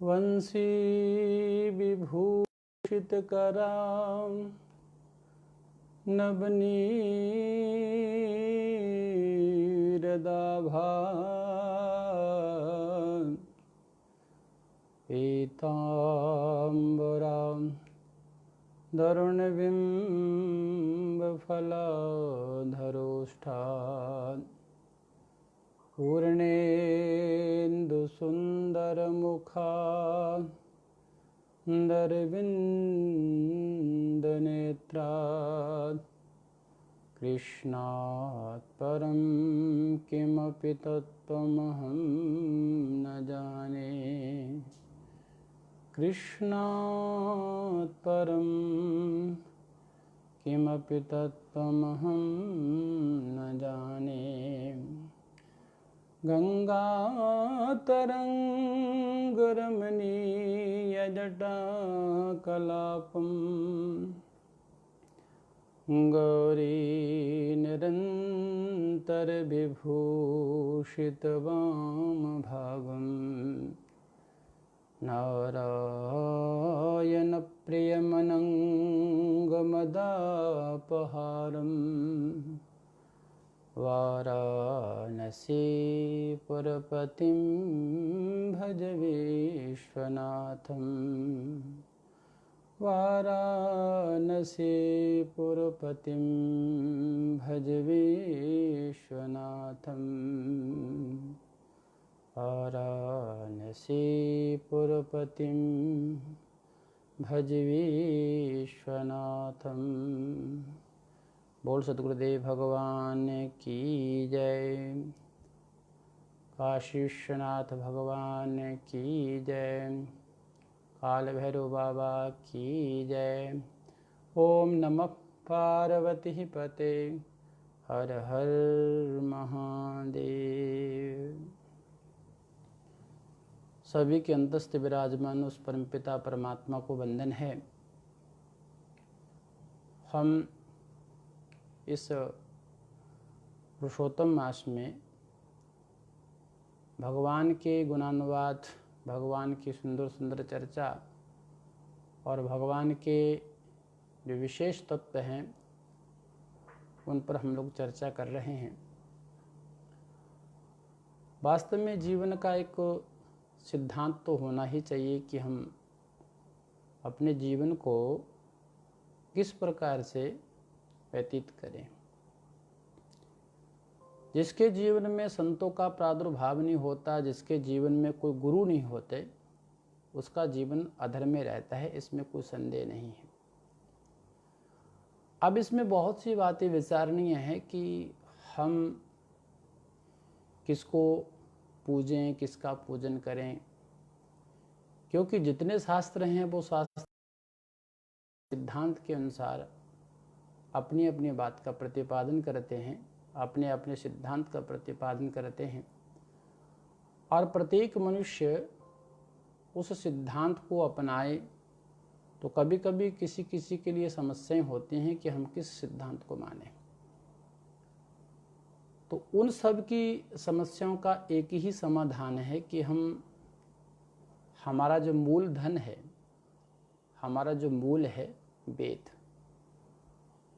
वंशी विभूषितकरां नवनीरदाभां पीताम्बरां दरुणबिम्बफलाधरोष्ठान् पूर्णेन्दुसुन्दरमुखान्दरविन्दनेत्रात् कृष्णात् परं किमपि तत्त्वमहं न जाने। कृष्णात् परं किमपि तत्त्वमहं न जाने। गङ्गातरङ्गरमणीयजटाकलापं गौरीनिरन्तरविभूषितवामभागं नारायणप्रियमनङ्गमदापहारं वाराणसीपुरपतिं भज विश्वनाथं। वाराणसीपुरपतिं भज विश्वनाथं। वाराणसीपुरपतिं भज विश्वनाथं। बोल सद्गुरुदेव भगवान की जय। काशी विश्वनाथ भगवान की जय। काल भैरव बाबा की जय। ओम नमः पार्वती पते हर हर महादेव। सभी के अंतस्थ विराजमान उस परमपिता परमात्मा को वंदन है। हम इस पुरुषोत्तम मास में भगवान के गुणानुवाद, भगवान की सुंदर सुंदर चर्चा और भगवान के जो विशेष तत्व हैं उन पर हम लोग चर्चा कर रहे हैं। वास्तव में जीवन का एक सिद्धांत तो होना ही चाहिए कि हम अपने जीवन को किस प्रकार से व्यतीत करें। जिसके जीवन में संतों का प्रादुर्भाव नहीं होता, जिसके जीवन में कोई गुरु नहीं होते, उसका जीवन अधर्म में रहता है, इसमें कोई संदेह नहीं है। अब इसमें बहुत सी बातें विचारणीय हैं कि हम किसको पूजें, किसका पूजन करें, क्योंकि जितने शास्त्र हैं वो शास्त्र सिद्धांत के अनुसार अपनी अपनी बात का प्रतिपादन करते हैं, अपने अपने सिद्धांत का प्रतिपादन करते हैं और प्रत्येक मनुष्य उस सिद्धांत को अपनाए तो कभी कभी किसी किसी के लिए समस्याएं होती हैं कि हम किस सिद्धांत को माने। तो उन सब की समस्याओं का एक ही समाधान है कि हमारा जो मूल धन है, हमारा जो मूल है वेद,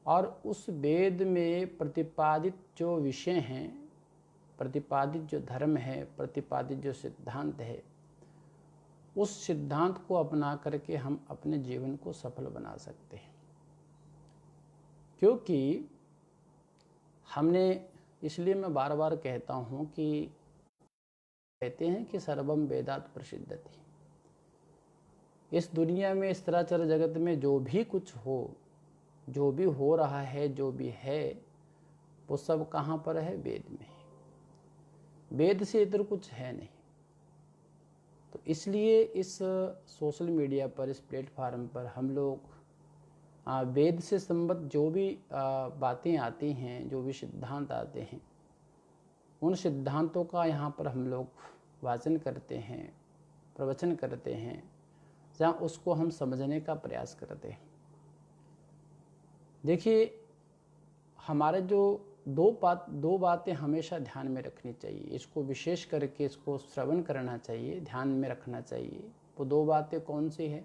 और उस वेद में प्रतिपादित जो विषय हैं, प्रतिपादित जो धर्म है, प्रतिपादित जो सिद्धांत है, उस सिद्धांत को अपना करके हम अपने जीवन को सफल बना सकते हैं। क्योंकि हमने, इसलिए मैं बार बार कहता हूँ कि कहते हैं कि सर्वम वेदात प्रसिद्धति। इस दुनिया में, इस चराचर जगत में जो भी कुछ हो, जो भी हो रहा है, जो भी है, वो सब कहाँ पर है? वेद में। वेद से इधर कुछ है नहीं। तो इसलिए इस सोशल मीडिया पर, इस प्लेटफार्म पर हम लोग वेद से संबद्ध जो भी बातें आती हैं, जो भी सिद्धांत आते हैं, उन सिद्धांतों का यहाँ पर हम लोग वाचन करते हैं, प्रवचन करते हैं, जहाँ उसको हम समझने का प्रयास करते हैं। देखिए, हमारे जो दो बातें हमेशा ध्यान में रखनी चाहिए, इसको विशेष करके इसको श्रवण करना चाहिए, ध्यान में रखना चाहिए। वो दो बातें कौन सी है?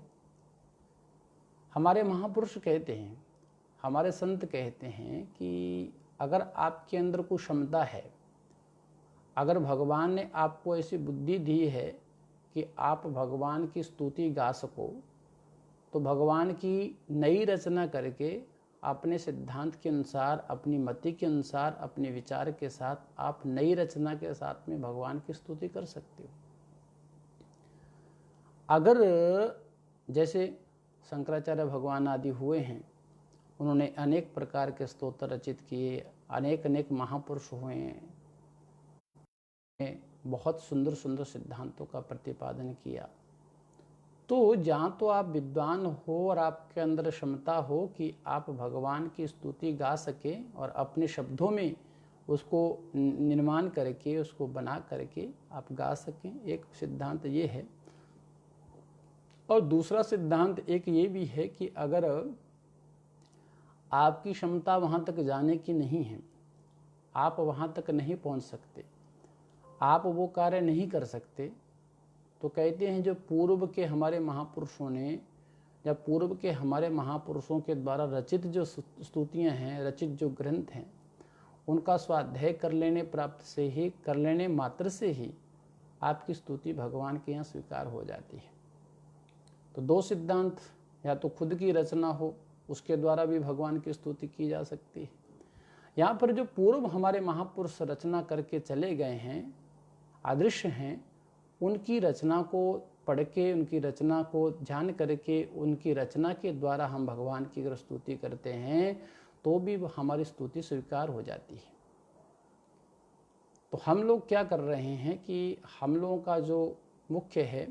हमारे महापुरुष कहते हैं, हमारे संत कहते हैं कि अगर आपके अंदर कोई क्षमता है, अगर भगवान ने आपको ऐसी बुद्धि दी है कि आप भगवान की स्तुति गा सको, तो भगवान की नई रचना करके अपने सिद्धांत के अनुसार, अपनी मति के अनुसार, अपने विचार के साथ आप नई रचना के साथ में भगवान की स्तुति कर सकते हो। अगर जैसे शंकराचार्य भगवान आदि हुए हैं, उन्होंने अनेक प्रकार के स्तोत्र रचित किए, अनेक महापुरुष हुए हैं, बहुत सुंदर सुंदर सिद्धांतों का प्रतिपादन किया। तो जहाँ तो आप विद्वान हो और आपके अंदर क्षमता हो कि आप भगवान की स्तुति गा सके और अपने शब्दों में उसको निर्माण करके, उसको बना करके आप गा सकें, एक सिद्धांत ये है। और दूसरा सिद्धांत एक ये भी है कि अगर आपकी क्षमता वहाँ तक जाने की नहीं है, आप वहाँ तक नहीं पहुँच सकते, आप वो कार्य नहीं कर सकते, तो कहते हैं जो पूर्व के हमारे महापुरुषों ने, या पूर्व के हमारे महापुरुषों के द्वारा रचित जो स्तुतियाँ हैं, रचित जो ग्रंथ हैं, उनका स्वाध्याय कर लेने प्राप्त से ही, कर लेने मात्र से ही आपकी स्तुति भगवान के यहाँ स्वीकार हो जाती है। तो दो सिद्धांत, या तो खुद की रचना हो, उसके द्वारा भी भगवान की स्तुति की जा सकती है। यहाँ पर जो पूर्व हमारे महापुरुष रचना करके चले गए हैं, अदृश्य हैं, उनकी रचना को पढ़ के, उनकी रचना को जान करके, उनकी रचना के द्वारा हम भगवान की अगर स्तुति करते हैं तो भी हमारी स्तुति स्वीकार हो जाती है। तो हम लोग क्या कर रहे हैं कि हम लोगों का जो मुख्य है,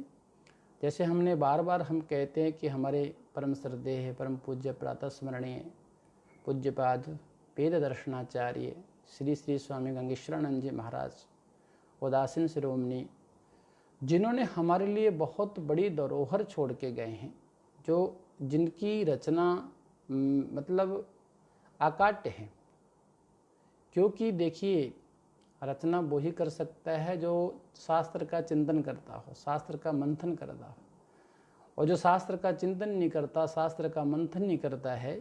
जैसे हमने बार बार हम कहते हैं कि हमारे परम श्रद्धेय, परम पूज्य, प्रातः स्मरणीय पूज्यपाद वेद दर्शनाचार्य श्री श्री स्वामी गंगेश्वरानंद जी महाराज उदासीन शिरोमणि, जिन्होंने हमारे लिए बहुत बड़ी धरोहर छोड़ के गए हैं, जो जिनकी रचना मतलब अकाट्य है। क्योंकि देखिए, रचना वो ही कर सकता है जो शास्त्र का चिंतन करता हो, शास्त्र का मंथन करता हो। और जो शास्त्र का चिंतन नहीं करता, शास्त्र का मंथन नहीं करता है,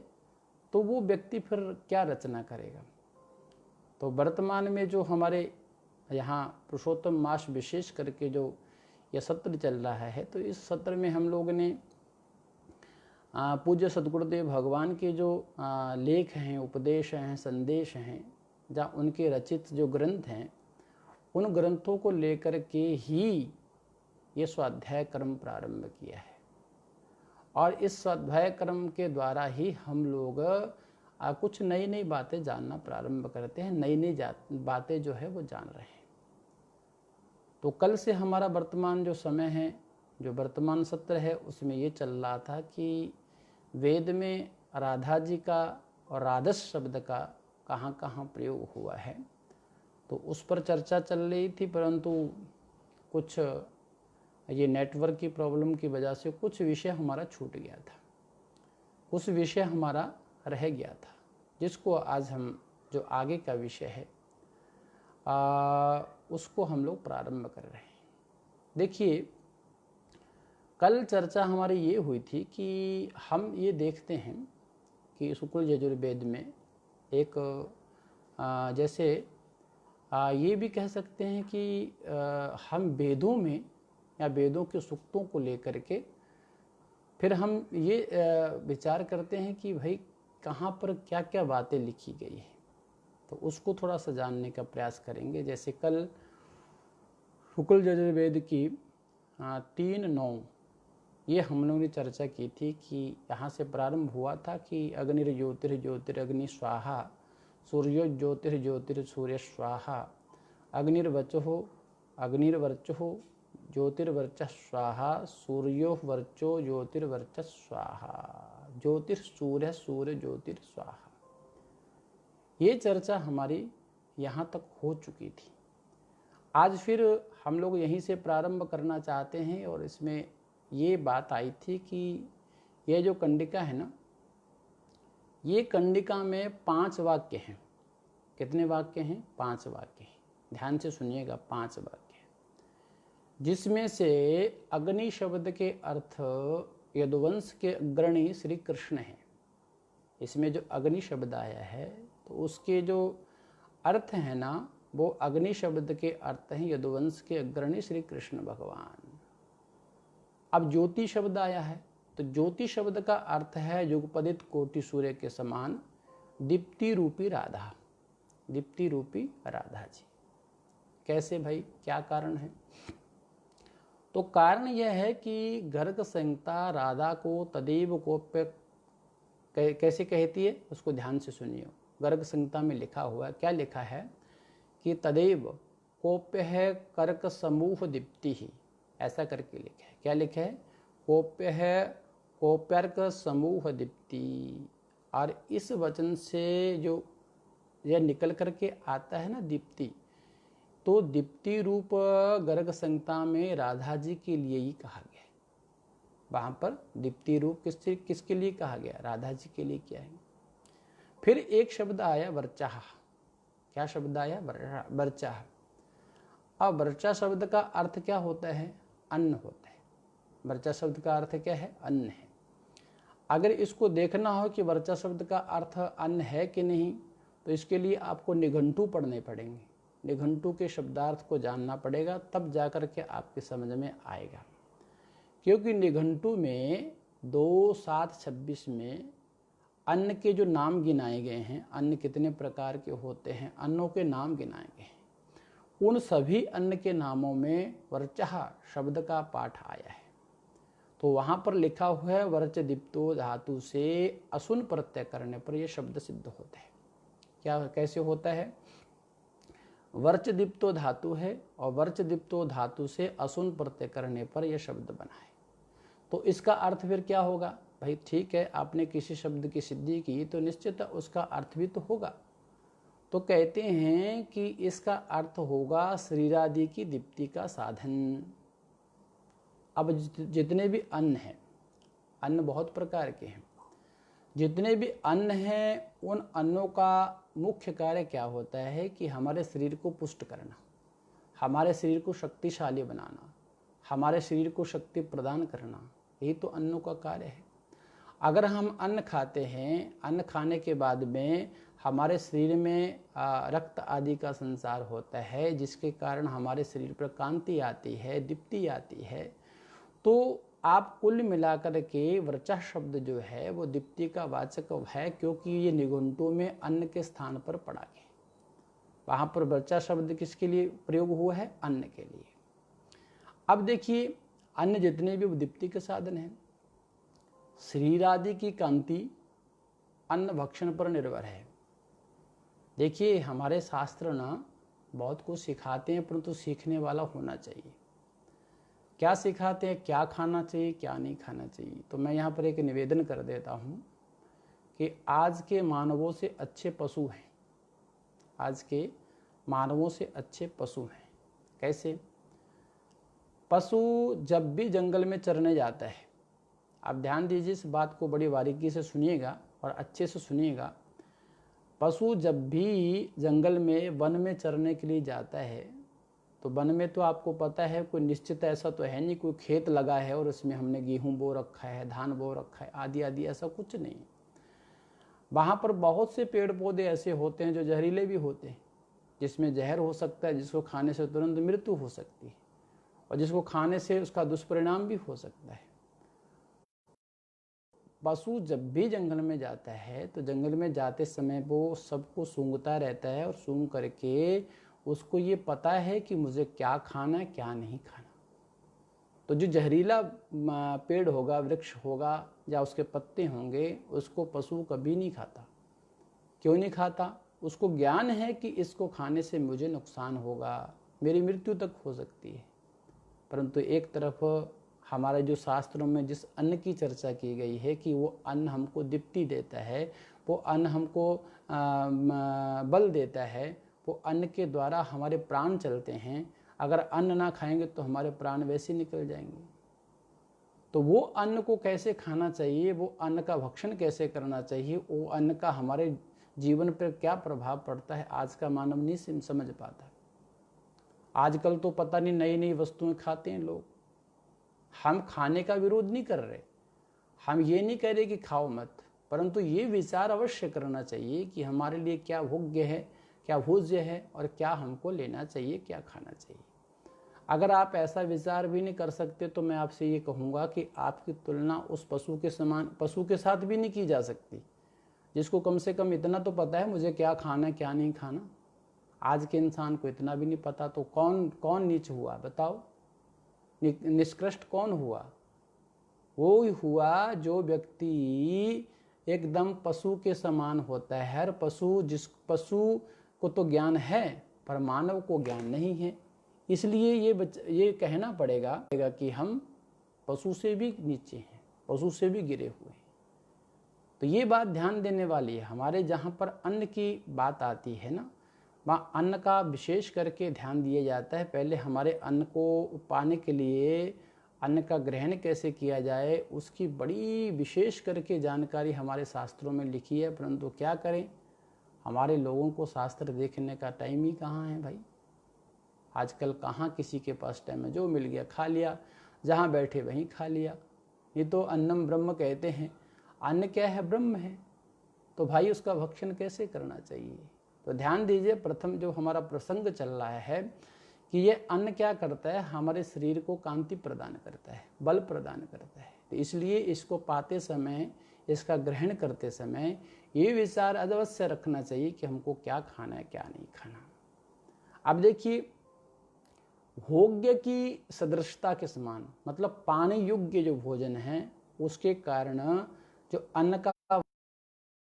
तो वो व्यक्ति फिर क्या रचना करेगा। तो वर्तमान में जो हमारे यहाँ पुरुषोत्तम मास विशेष करके जो यह सत्र चल रहा है, तो इस सत्र में हम लोग ने पूज्य सद्गुरुदेव भगवान के जो लेख हैं, उपदेश हैं, संदेश हैं, जहाँ उनके रचित जो ग्रंथ हैं, उन ग्रंथों को लेकर के ही ये स्वाध्याय कर्म प्रारंभ किया है। और इस स्वाध्याय कर्म के द्वारा ही हम लोग कुछ नई नई बातें जानना प्रारंभ करते हैं, नई नई बातें जो है वो जान रहे हैं। तो कल से हमारा वर्तमान जो समय है, जो वर्तमान सत्र है, उसमें ये चल रहा था कि वेद में राधा जी का और राधस शब्द का कहाँ कहाँ प्रयोग हुआ है, तो उस पर चर्चा चल रही थी। परंतु कुछ ये नेटवर्क की प्रॉब्लम की वजह से कुछ विषय हमारा छूट गया था, कुछ विषय हमारा रह गया था, जिसको आज हम जो आगे का विषय है उसको हम लोग प्रारंभ कर रहे हैं। देखिए, कल चर्चा हमारी ये हुई थी कि हम ये देखते हैं कि शुक्ल यजुर्वेद में एक जैसे ये भी कह सकते हैं कि हम वेदों में या वेदों के सूक्तों को लेकर के फिर हम ये विचार करते हैं कि भाई कहाँ पर क्या क्या बातें लिखी गई है, तो उसको थोड़ा सा जानने का प्रयास करेंगे। जैसे कल शुक्ल यजुर्वेद की 3:9 ये हम लोगों ने चर्चा की थी कि यहाँ से प्रारंभ हुआ था कि अग्निर्ज्योतिर्ज्योतिरग्नि स्वाहा, सूर्यो ज्योतिर्ज्योतिर्सूर्य स्वाहा, अग्निर्वचो अग्निर्वर्चो ज्योतिर्वर्चः स्वाहा, सूर्यो वर्चो ज्योतिर्वर्चः स्वाहा, ज्योतिर्सूर्य सूर्य ज्योतिर्स्वाहा। ये चर्चा हमारी यहाँ तक हो चुकी थी। आज फिर हम लोग यहीं से प्रारंभ करना चाहते हैं, और इसमें ये बात आई थी कि ये जो कंडिका है ना, ये कंडिका में 5 वाक्य हैं। कितने वाक्य हैं? 5 वाक्य हैं। ध्यान से सुनिएगा, 5 वाक्य हैं। जिसमें से अग्नि शब्द के अर्थ यदुवंश के अग्रणी श्री कृष्ण हैं। इसमें जो अग्नि शब्द आया है तो उसके जो अर्थ है ना, वो अग्नि शब्द के अर्थ हैं यदुवंश के अग्रणी श्री कृष्ण भगवान। अब ज्योति शब्द आया है तो ज्योति शब्द का अर्थ है युगपदित कोटि सूर्य के समान दीप्ति रूपी राधा, दीप्ति रूपी राधा जी। कैसे भाई, क्या कारण है? तो कारण यह है कि गर्ग संहिता राधा को तदेव कोप्य कैसे कहती है, उसको ध्यान से सुनिए। गर्ग संहिता में लिखा हुआ है, क्या लिखा है कि तदेव कोप्य है कर्क समूह दीप्ति ही, ऐसा करके लिखा है। क्या लिखा है? कोप्य है कोप्यर्क समूह दीप्ति। और इस वचन से जो यह निकल करके आता है ना दीप्ति, तो दीप्ति रूप गर्ग संहिता में राधा जी के लिए ही कहा गया है। वहां पर दीप्ति रूप किसके लिए कहा गया? राधा जी के लिए किया है। फिर एक शब्द आया वर्चाह। क्या शब्द आया? वर्चाह। अब वर्चा शब्द का अर्थ क्या होता है? अन्न होता है। वर्चा शब्द का अर्थ क्या है? अन्न है। अगर इसको देखना हो कि वर्चा शब्द का अर्थ अन्न है कि नहीं, तो इसके लिए आपको निघंटू पढ़ने पड़ेंगे। निघंटू के शब्दार्थ को जानना पड़ेगा, तब जाकर के आपके समझ में आएगा। क्योंकि निघंटू में 2-7-26 में अन्न के जो नाम गिनाए गए हैं, अन्न कितने प्रकार के होते हैं, अन्नों के नाम गिनाए गए हैं। उन सभी अन्न के नामों में वर्चः शब्द का पाठ आया है। तो वहाँ पर लिखा हुआ है वर्च दीप्तो धातु से असुन प्रत्यय करने पर यह शब्द सिद्ध होता है। क्या कैसे होता है? वर्च दीप्तो धातु है और वर्च दीप्तो धातु से असुन प्रत्यय करने पर यह शब्द बना है। तो इसका अर्थ फिर क्या होगा? भाई ठीक है, आपने किसी शब्द की सिद्धि की तो निश्चित उसका अर्थ भी तो होगा। तो कहते हैं कि इसका अर्थ होगा शरीरादि की दीप्ति का साधन। अब जितने भी अन्न हैं, अन्न बहुत प्रकार के हैं, जितने भी अन्न हैं उन अन्नों का मुख्य कार्य क्या होता है कि हमारे शरीर को पुष्ट करना, हमारे शरीर को शक्तिशाली बनाना, हमारे शरीर को शक्ति प्रदान करना, यही तो अन्नों का कार्य है। अगर हम अन्न खाते हैं, अन्न खाने के बाद में हमारे शरीर में रक्त आदि का संचार होता है, जिसके कारण हमारे शरीर पर कांति आती है, दीप्ति आती है। तो आप कुल मिलाकर के वर्चा शब्द जो है वो दीप्ति का वाचक है, क्योंकि ये निघंटू में अन्न के स्थान पर पड़ा गया। वहाँ पर वर्चा शब्द किसके लिए प्रयोग हुआ है? अन्न के लिए। अब देखिए, अन्न जितने भी दीप्ति के साधन हैं, शरीर आदि की कांति अन्न भक्षण पर निर्भर है। देखिए, हमारे शास्त्र ना बहुत कुछ सिखाते हैं, परंतु सीखने वाला होना चाहिए। क्या सिखाते हैं? क्या खाना चाहिए, क्या नहीं खाना चाहिए। तो मैं यहाँ पर एक निवेदन कर देता हूँ कि आज के मानवों से अच्छे पशु हैं, आज के मानवों से अच्छे पशु हैं। कैसे? पशु जब भी जंगल में चरने जाता है, आप ध्यान दीजिए, इस बात को बड़ी बारीकी से सुनिएगा और अच्छे से सुनिएगा। पशु जब भी जंगल में वन में चरने के लिए जाता है, तो वन में तो आपको पता है कोई निश्चित ऐसा तो है नहीं, कोई खेत लगा है और उसमें हमने गेहूं बो रखा है, धान बो रखा है, आदि आदि, ऐसा कुछ नहीं। वहाँ पर बहुत से पेड़ पौधे ऐसे होते हैं जो जहरीले भी होते हैं, जिसमें जहर हो सकता है, जिसको खाने से तुरंत मृत्यु हो सकती है और जिसको खाने से उसका दुष्परिणाम भी हो सकता है। पशु जब भी जंगल में जाता है तो जंगल में जाते समय वो सबको सूंघता रहता है और सूंघ करके उसको ये पता है कि मुझे क्या खाना है, क्या नहीं खाना। तो जो जहरीला पेड़ होगा, वृक्ष होगा या उसके पत्ते होंगे, उसको पशु कभी नहीं खाता। क्यों नहीं खाता? उसको ज्ञान है कि इसको खाने से मुझे नुकसान होगा, मेरी मृत्यु तक हो सकती है। परंतु एक तरफ हमारे जो शास्त्रों में जिस अन्न की चर्चा की गई है कि वो अन्न हमको दीप्ति देता है, वो अन्न हमको बल देता है, वो अन्न के द्वारा हमारे प्राण चलते हैं। अगर अन्न ना खाएंगे तो हमारे प्राण वैसे निकल जाएंगे। तो वो अन्न को कैसे खाना चाहिए, वो अन्न का भक्षण कैसे करना चाहिए, वो अन्न का हमारे जीवन पर क्या प्रभाव पड़ता है, आज का मानव नहीं समझ पाता। आजकल तो पता नहीं नई नई वस्तुएं खाते हैं लोग। हम खाने का विरोध नहीं कर रहे, हम ये नहीं कह रहे कि खाओ मत, परंतु ये विचार अवश्य करना चाहिए कि हमारे लिए क्या भोग्य है, क्या भोज्य है और क्या हमको लेना चाहिए, क्या खाना चाहिए। अगर आप ऐसा विचार भी नहीं कर सकते तो मैं आपसे ये कहूँगा कि आपकी तुलना उस पशु के समान, पशु के साथ भी नहीं की जा सकती, जिसको कम से कम इतना तो पता है मुझे क्या खाना क्या नहीं खाना। आज के इंसान को इतना भी नहीं पता, तो कौन कौन नीच हुआ बताओ? निष्कृष्ट कौन हुआ? वो ही हुआ जो व्यक्ति एकदम पशु के समान होता है। हर पशु, जिस पशु को तो ज्ञान है पर मानव को ज्ञान नहीं है, इसलिए ये कहना पड़ेगा कि हम पशु से भी नीचे हैं, पशु से भी गिरे हुए हैं। तो ये बात ध्यान देने वाली है। हमारे जहाँ पर अन्न की बात आती है ना, वहाँ अन्न का विशेष करके ध्यान दिया जाता है। पहले हमारे अन्न को पाने के लिए अन्न का ग्रहण कैसे किया जाए उसकी बड़ी विशेष करके जानकारी हमारे शास्त्रों में लिखी है, परंतु क्या करें, हमारे लोगों को शास्त्र देखने का टाइम ही कहाँ है भाई। आजकल कहाँ किसी के पास टाइम है, जो मिल गया खा लिया, जहाँ बैठे वहीं खा लिया। ये तो अन्नम ब्रह्म कहते हैं, अन्न क्या है? ब्रह्म है। तो भाई उसका भक्षण कैसे करना चाहिए? तो ध्यान दीजिए, प्रथम जो हमारा प्रसंग चल रहा है कि ये अन्न क्या करता है, हमारे शरीर को कांति प्रदान करता है, बल प्रदान करता है। तो इसलिए इसको पाते समय, इसका ग्रहण करते समय ये विचार अवश्य रखना चाहिए कि हमको क्या खाना है क्या नहीं खाना। अब देखिए, भोग्य की सदृशता के समान, मतलब पाने योग्य जो भोजन है उसके कारण जो अन्न का,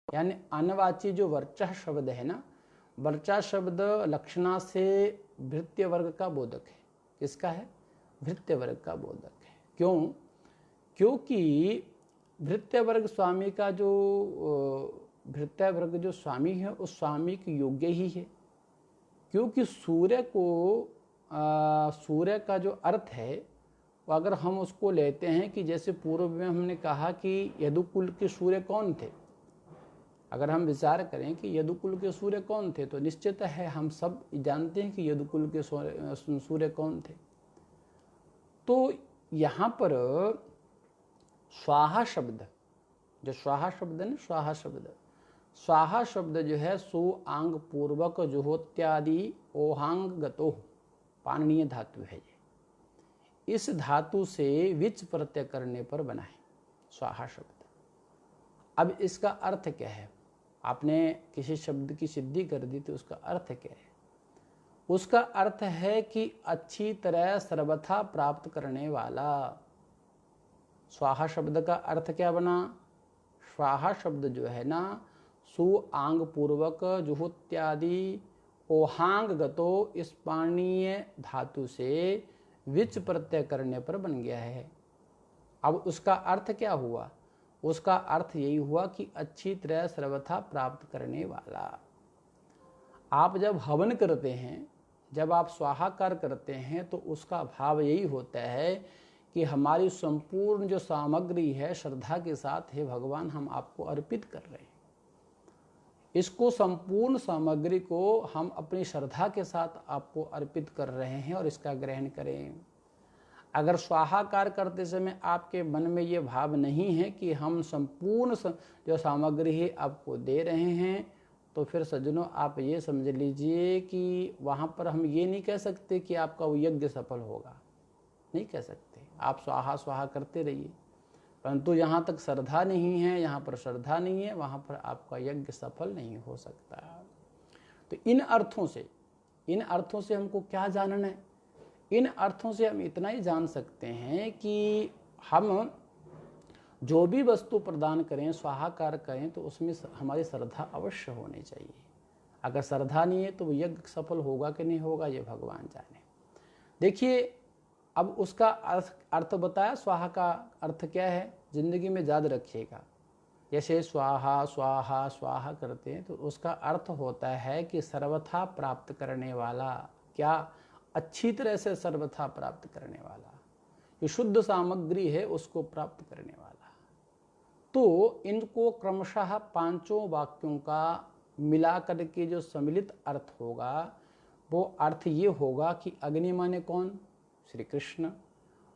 यानी अन्नवाची जो वर्चा शब्द है ना, वर्चा शब्द लक्षणा से भृत्य वर्ग का बोधक है। किसका है? भृत्य वर्ग का बोधक है। क्यों? क्योंकि भृत्य वर्ग स्वामी का जो भृत्य वर्ग जो स्वामी है उस स्वामी के योग्य ही है। क्योंकि सूर्य को सूर्य का जो अर्थ है वो अगर हम उसको लेते हैं कि जैसे पूर्व में हमने कहा कि यदुकुल के सूर्य कौन थे, अगर हम विचार करें कि यदुकुल के सूर्य कौन थे तो निश्चित है हम सब जानते हैं कि यदुकुल के सूर्य कौन थे। तो यहाँ पर स्वाहा शब्द, जो स्वाहा शब्द है ना, स्वाहा शब्द जो है सो आंग पूर्वक जुहोत्यादि ओहांग गतो पाणनीय धातु है। ये इस धातु से विच प्रत्यय करने पर बना है स्वाहा शब्द। अब इसका अर्थ क्या है? आपने किसी शब्द की सिद्धि कर दी तो उसका अर्थ क्या है? उसका अर्थ है कि अच्छी तरह सर्वथा प्राप्त करने वाला। स्वाहा शब्द का अर्थ क्या बना? स्वाहा शब्द जो है ना, सु आंग पूर्वक जुहुत्यादि ओहांग गतो, इस पाणनीय धातु से विच प्रत्यय करने पर बन गया है। अब उसका अर्थ क्या हुआ? उसका अर्थ यही हुआ कि अच्छी तरह सर्वथा प्राप्त करने वाला। आप जब हवन करते हैं, जब आप स्वाहाकार करते हैं तो उसका भाव यही होता है कि हमारी संपूर्ण जो सामग्री है श्रद्धा के साथ, हे भगवान हम आपको अर्पित कर रहे हैं। इसको संपूर्ण सामग्री को हम अपनी श्रद्धा के साथ आपको अर्पित कर रहे हैं और इसका ग्रहण करें। अगर स्वाहाकार करते समय आपके मन में ये भाव नहीं है कि हम संपूर्ण जो सामग्री है आपको दे रहे हैं, तो फिर सज्जनों आप ये समझ लीजिए कि वहाँ पर हम ये नहीं कह सकते कि आपका वो यज्ञ सफल होगा, नहीं कह सकते। आप स्वाहा स्वाहा करते रहिए, परंतु यहाँ तक श्रद्धा नहीं है, यहाँ पर श्रद्धा नहीं है, वहाँ पर आपका यज्ञ सफल नहीं हो सकता। तो इन अर्थों से हमको क्या जानना है? इन अर्थों से हम इतना ही जान सकते हैं कि हम जो भी वस्तु प्रदान करें, स्वाहाकार करें, तो उसमें हमारी श्रद्धा अवश्य होनी चाहिए। अगर श्रद्धा नहीं है तो वो यज्ञ सफल होगा कि नहीं होगा ये भगवान जाने। देखिए, अब उसका अर्थ बताया। स्वाहा का अर्थ क्या है? जिंदगी में याद रखिएगा। जैसे स्वाहा स्वाहा स्वाहा करते हैं तो उसका अर्थ होता है कि सर्वथा प्राप्त करने वाला। क्या? अच्छी तरह से सर्वथा प्राप्त करने वाला, जो शुद्ध सामग्री है उसको प्राप्त करने वाला। तो इनको क्रमशः पांचों वाक्यों का मिला करके जो सम्मिलित अर्थ होगा वो अर्थ ये होगा कि अग्नि माने कौन? श्री कृष्ण।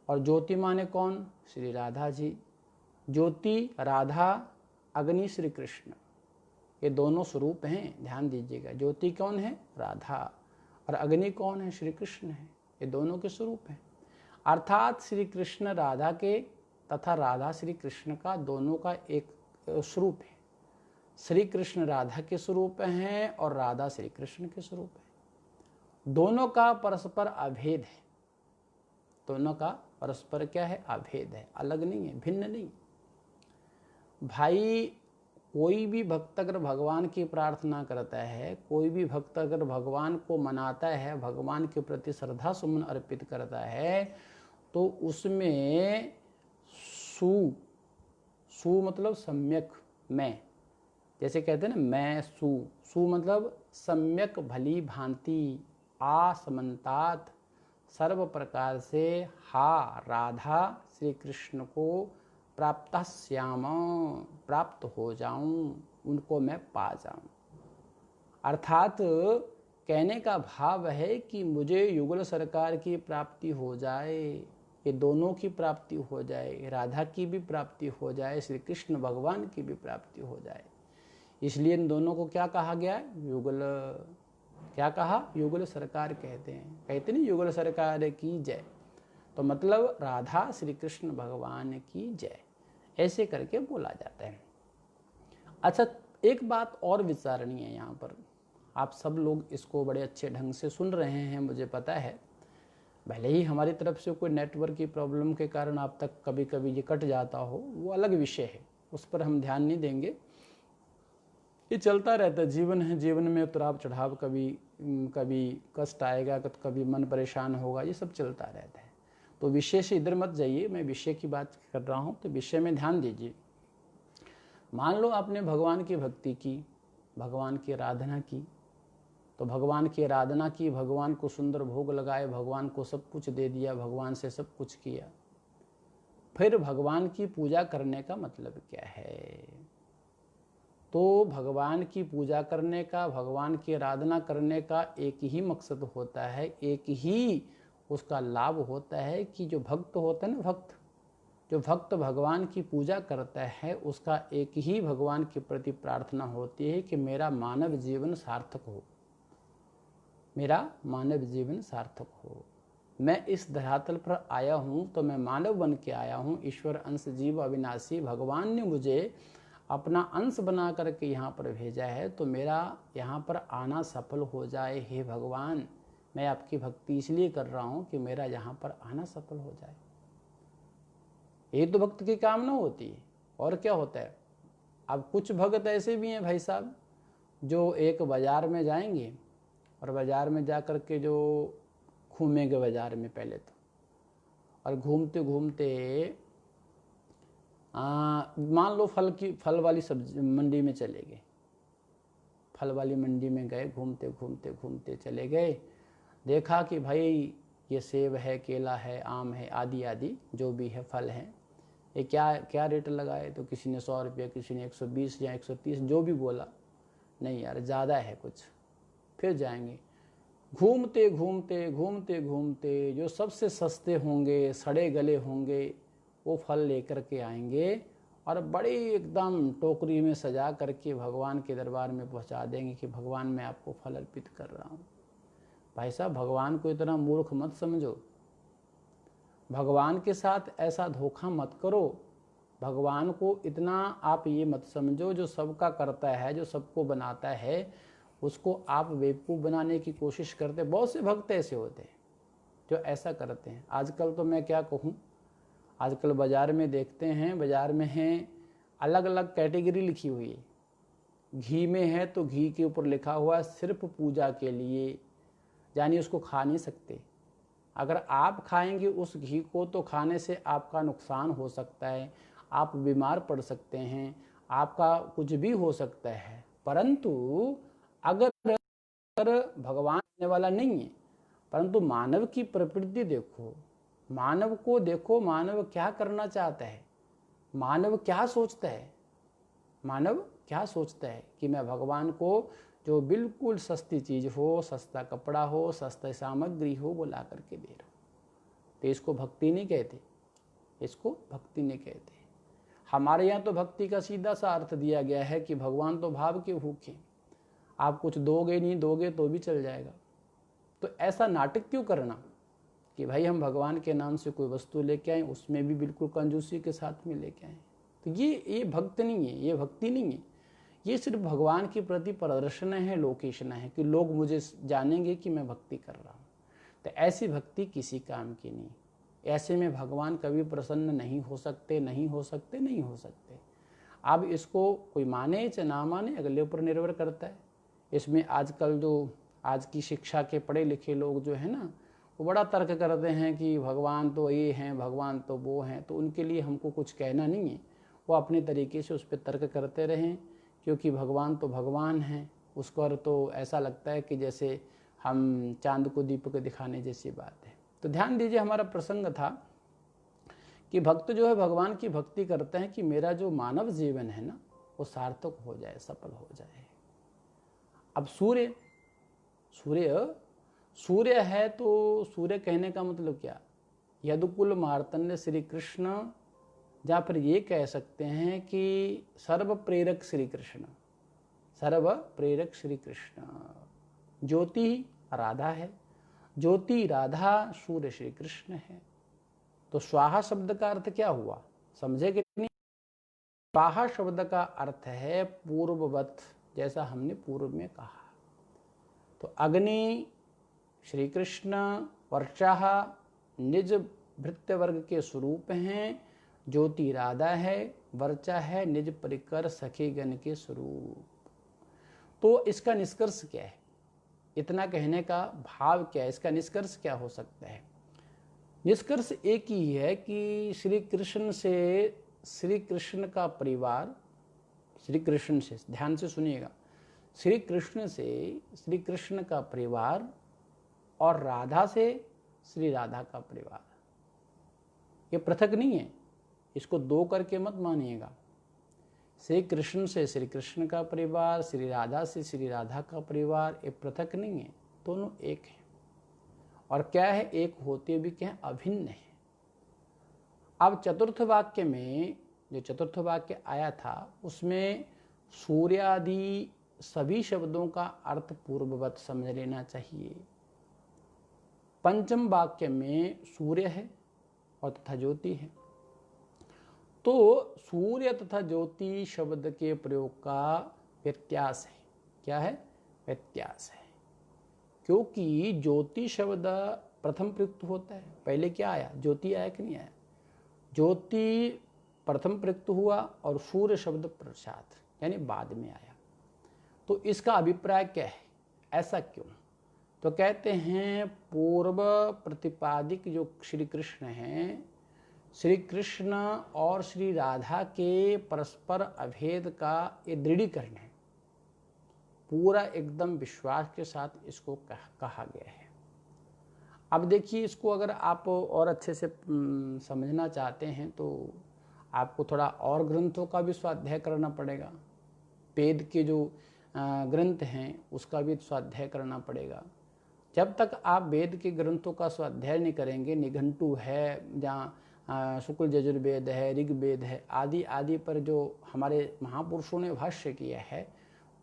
और ज्योति माने कौन? श्री राधा जी। ज्योति राधा, अग्नि श्री कृष्ण, ये दोनों स्वरूप हैं, ध्यान दीजिएगा। ज्योति कौन है? राधा। और अग्नि कौन है? श्री कृष्ण है। ये दोनों के स्वरूप हैं। अर्थात श्री कृष्ण राधा के तथा राधा श्री कृष्ण का, दोनों का एक स्वरूप है। श्री कृष्ण राधा के स्वरूप हैं और राधा श्री कृष्ण के स्वरूप है। दोनों का परस्पर अभेद है। दोनों का परस्पर क्या है? अभेद है, अलग नहीं है, भिन्न नहीं। भाई कोई भी भक्त अगर भगवान की प्रार्थना करता है, कोई भी भक्त अगर भगवान को मनाता है, भगवान के प्रति श्रद्धा सुमन अर्पित करता है, तो उसमें सु मतलब सम्यक, मैं, जैसे कहते हैं ना मैं सु मतलब सम्यक भली भांति, आसमंतात, सर्व प्रकार से हा राधा श्री कृष्ण को प्राप्त श्याम, प्राप्त हो जाऊं, उनको मैं पा जाऊं। अर्थात कहने का भाव है कि मुझे युगल सरकार की प्राप्ति हो जाए, ये दोनों की प्राप्ति हो जाए, राधा की भी प्राप्ति हो जाए, श्री कृष्ण भगवान की भी प्राप्ति हो जाए। इसलिए इन दोनों को क्या कहा गया है? युगल। क्या कहा? युगल सरकार कहते हैं। कहते नहीं युगल सरकार की जय, तो मतलब राधा श्री कृष्ण भगवान की जय, ऐसे करके बोला जाता है। अच्छा, एक बात और विचारणीय है यहाँ पर। आप सब लोग इसको बड़े अच्छे ढंग से सुन रहे हैं, मुझे पता है। भले ही हमारी तरफ से कोई नेटवर्क की प्रॉब्लम के कारण आप तक कभी कभी ये कट जाता हो, वो अलग विषय है, उस पर हम ध्यान नहीं देंगे। ये चलता रहता है, जीवन है, जीवन में उतराव चढ़ाव, कभी कष्ट आएगा, कभी मन परेशान होगा, ये सब चलता रहता है। तो विषय से इधर मत जाइए, मैं विषय की बात कर रहा हूँ, तो विषय में ध्यान दीजिए। मान लो आपने भगवान की भक्ति की, भगवान की आराधना की, तो भगवान की आराधना की, भगवान को सुंदर भोग लगाए, भगवान को सब कुछ दे दिया, भगवान से सब कुछ किया। फिर भगवान की पूजा करने का मतलब क्या है? तो भगवान की पूजा करने का, भगवान की आराधना करने का एक ही मकसद होता है, एक ही उसका लाभ होता है कि जो भक्त होता है ना, जो भक्त भगवान की पूजा करता है, उसका एक ही भगवान के प्रति प्रार्थना होती है कि मेरा मानव जीवन सार्थक हो, मेरा मानव जीवन सार्थक हो। मैं इस धरातल पर आया हूँ तो मैं मानव बन के आया हूँ, ईश्वर अंश जीव अविनाशी, भगवान ने मुझे अपना अंश बना करके यहाँ पर भेजा है, तो मेरा यहाँ पर आना सफल हो जाए। हे भगवान, मैं आपकी भक्ति इसलिए कर रहा हूँ कि मेरा यहाँ पर आना सफल हो जाए। ये तो भक्त की कामना होती है। और क्या होता है? अब कुछ भक्त ऐसे भी हैं भाई साहब, जो एक बाज़ार में जाएंगे और बाज़ार में जा कर के जो घूमेंगे बाज़ार में पहले तो, और घूमते घूमते मान लो फल वाली सब्जी मंडी में चले गए, फल वाली मंडी में गए, घूमते घूमते घूमते चले गए, देखा कि भाई ये सेब है, केला है, आम है, आदि आदि जो भी है फल हैं, ये क्या क्या रेट लगाए? तो किसी ने 100 रुपये, किसी ने 120 या 130, जो भी बोला। नहीं यार, ज़्यादा है कुछ। फिर जाएंगे, घूमते घूमते घूमते घूमते जो सबसे सस्ते होंगे, सड़े गले होंगे, वो फल लेकर के आएंगे और बड़ी एकदम टोकरी में सजा करके भगवान के दरबार में पहुंचा देंगे कि भगवान मैं आपको फल अर्पित कर रहा हूँ। भाई साहब, भगवान को इतना मूर्ख मत समझो, भगवान के साथ ऐसा धोखा मत करो। भगवान को इतना आप ये मत समझो, जो सबका करता है, जो सबको बनाता है, उसको आप बेवकूफ़ बनाने की कोशिश करते। बहुत से भक्त ऐसे होते हैं जो ऐसा करते हैं। आजकल तो मैं क्या कहूँ, आजकल बाज़ार में देखते हैं, बाज़ार में हैं अलग अलग कैटेगरी लिखी हुई है। घी में है तो घी के ऊपर लिखा हुआ है सिर्फ पूजा के लिए, यानी उसको खा नहीं सकते। अगर आप खाएंगे उस घी को तो खाने से आपका नुकसान हो सकता है, आप बीमार पड़ सकते हैं, आपका कुछ भी हो सकता है। परंतु अगर भगवान देने वाला नहीं है, परंतु मानव की प्रवृत्ति देखो, मानव को देखो, मानव क्या करना चाहता है, मानव क्या सोचता है। मानव क्या सोचता है कि मैं भगवान को जो बिल्कुल सस्ती चीज़ हो, सस्ता कपड़ा हो, सस्ता सामग्री हो, वो ला करके दे रहे हो, तो इसको भक्ति नहीं कहते, इसको भक्ति नहीं कहते। हमारे यहाँ तो भक्ति का सीधा सा अर्थ दिया गया है कि भगवान तो भाव के भूखे, आप कुछ दोगे नहीं दोगे तो भी चल जाएगा। तो ऐसा नाटक क्यों करना कि भाई हम भगवान के नाम से कोई वस्तु लेके आए, उसमें भी बिल्कुल कंजूसी के साथ में लेके आए। तो ये भक्त नहीं है, ये भक्ति नहीं है, ये सिर्फ भगवान के प्रति प्रदर्शन है, लोकेशन है कि लोग मुझे जानेंगे कि मैं भक्ति कर रहा हूँ। तो ऐसी भक्ति किसी काम की नहीं। ऐसे में भगवान कभी प्रसन्न नहीं हो सकते, नहीं हो सकते, नहीं हो सकते। अब इसको कोई माने चाहे ना माने, अगले ऊपर निर्भर करता है। इसमें आजकल जो आज की शिक्षा के पढ़े लिखे लोग जो है ना, वो बड़ा तर्क करते हैं कि भगवान तो ये हैं, भगवान तो वो हैं। तो उनके लिए हमको कुछ कहना नहीं है, वो अपने तरीके से उस पर तर्क करते रहें, क्योंकि भगवान तो भगवान हैं। उसको तो ऐसा लगता है कि जैसे हम चांद को दीपक दिखाने जैसी बात है। तो ध्यान दीजिए, हमारा प्रसंग था कि भक्त जो है भगवान की भक्ति करते हैं कि मेरा जो मानव जीवन है ना, वो सार्थक हो जाए, सफल हो जाए। अब सूर्य सूर्य है, तो सूर्य कहने का मतलब क्या, यदुकुल मार्तंड श्री कृष्ण, या फिर ये कह सकते हैं कि सर्व प्रेरक श्री कृष्ण, सर्व प्रेरक श्री कृष्ण। ज्योति राधा है, ज्योति राधा, सूर्य श्री कृष्ण है। तो स्वाहा शब्द का अर्थ क्या हुआ, समझे कि नहीं? स्वाहा शब्द का अर्थ है पूर्ववत, जैसा हमने पूर्व में कहा। तो अग्नि श्री कृष्ण, वर्षा निज भृत्य वर्ग के स्वरूप हैं, ज्योति राधा है, वर्चा है निज परिकर सखी गण के स्वरूप। तो इसका निष्कर्ष क्या है, इतना कहने का भाव क्या है, इसका निष्कर्ष क्या हो सकता है? निष्कर्ष एक ही है कि श्री कृष्ण से श्री कृष्ण का परिवार, श्री कृष्ण से, ध्यान से सुनिएगा, श्री कृष्ण से श्री कृष्ण का परिवार और राधा से श्री राधा का परिवार, ये पृथक नहीं है, इसको दो करके मत मानिएगा। श्री कृष्ण से श्री कृष्ण का परिवार, श्री राधा से श्री राधा का परिवार, ये पृथक नहीं है, दोनों एक है। और क्या है, एक होते भी क्या है, अभिन्न है। अब चतुर्थ वाक्य में, जो चतुर्थ वाक्य आया था, उसमें सूर्यादि सभी शब्दों का अर्थ पूर्ववत समझ लेना चाहिए। पंचम वाक्य में सूर्य है और तथा ज्योति है। तो सूर्य तथा ज्योति शब्द के प्रयोग का व्यत्यास है। क्या है? व्यत्यास है। क्योंकि ज्योति शब्द प्रथम प्रयुक्त होता है, पहले क्या आया, ज्योति आया कि नहीं आया? ज्योति प्रथम प्रयुक्त हुआ और सूर्य शब्द पश्चात यानी बाद में आया। तो इसका अभिप्राय क्या है, ऐसा क्यों? तो कहते हैं पूर्व प्रतिपादिक जो श्री कृष्ण हैं, श्री कृष्ण और श्री राधा के परस्पर अभेद का ये दृढ़ीकरण है, पूरा एकदम विश्वास के साथ इसको कहा गया है। अब देखिए, इसको अगर आप और अच्छे से समझना चाहते हैं तो आपको थोड़ा और ग्रंथों का भी स्वाध्याय करना पड़ेगा। वेद के जो ग्रंथ हैं उसका भी स्वाध्याय करना पड़ेगा। जब तक आप वेद के ग्रंथों का स्वाध्याय नहीं करेंगे, निघंटु है, जहाँ शुक्ल यजुर्वेद है, ऋग्वेद है, आदि आदि पर जो हमारे महापुरुषों ने भाष्य किया है,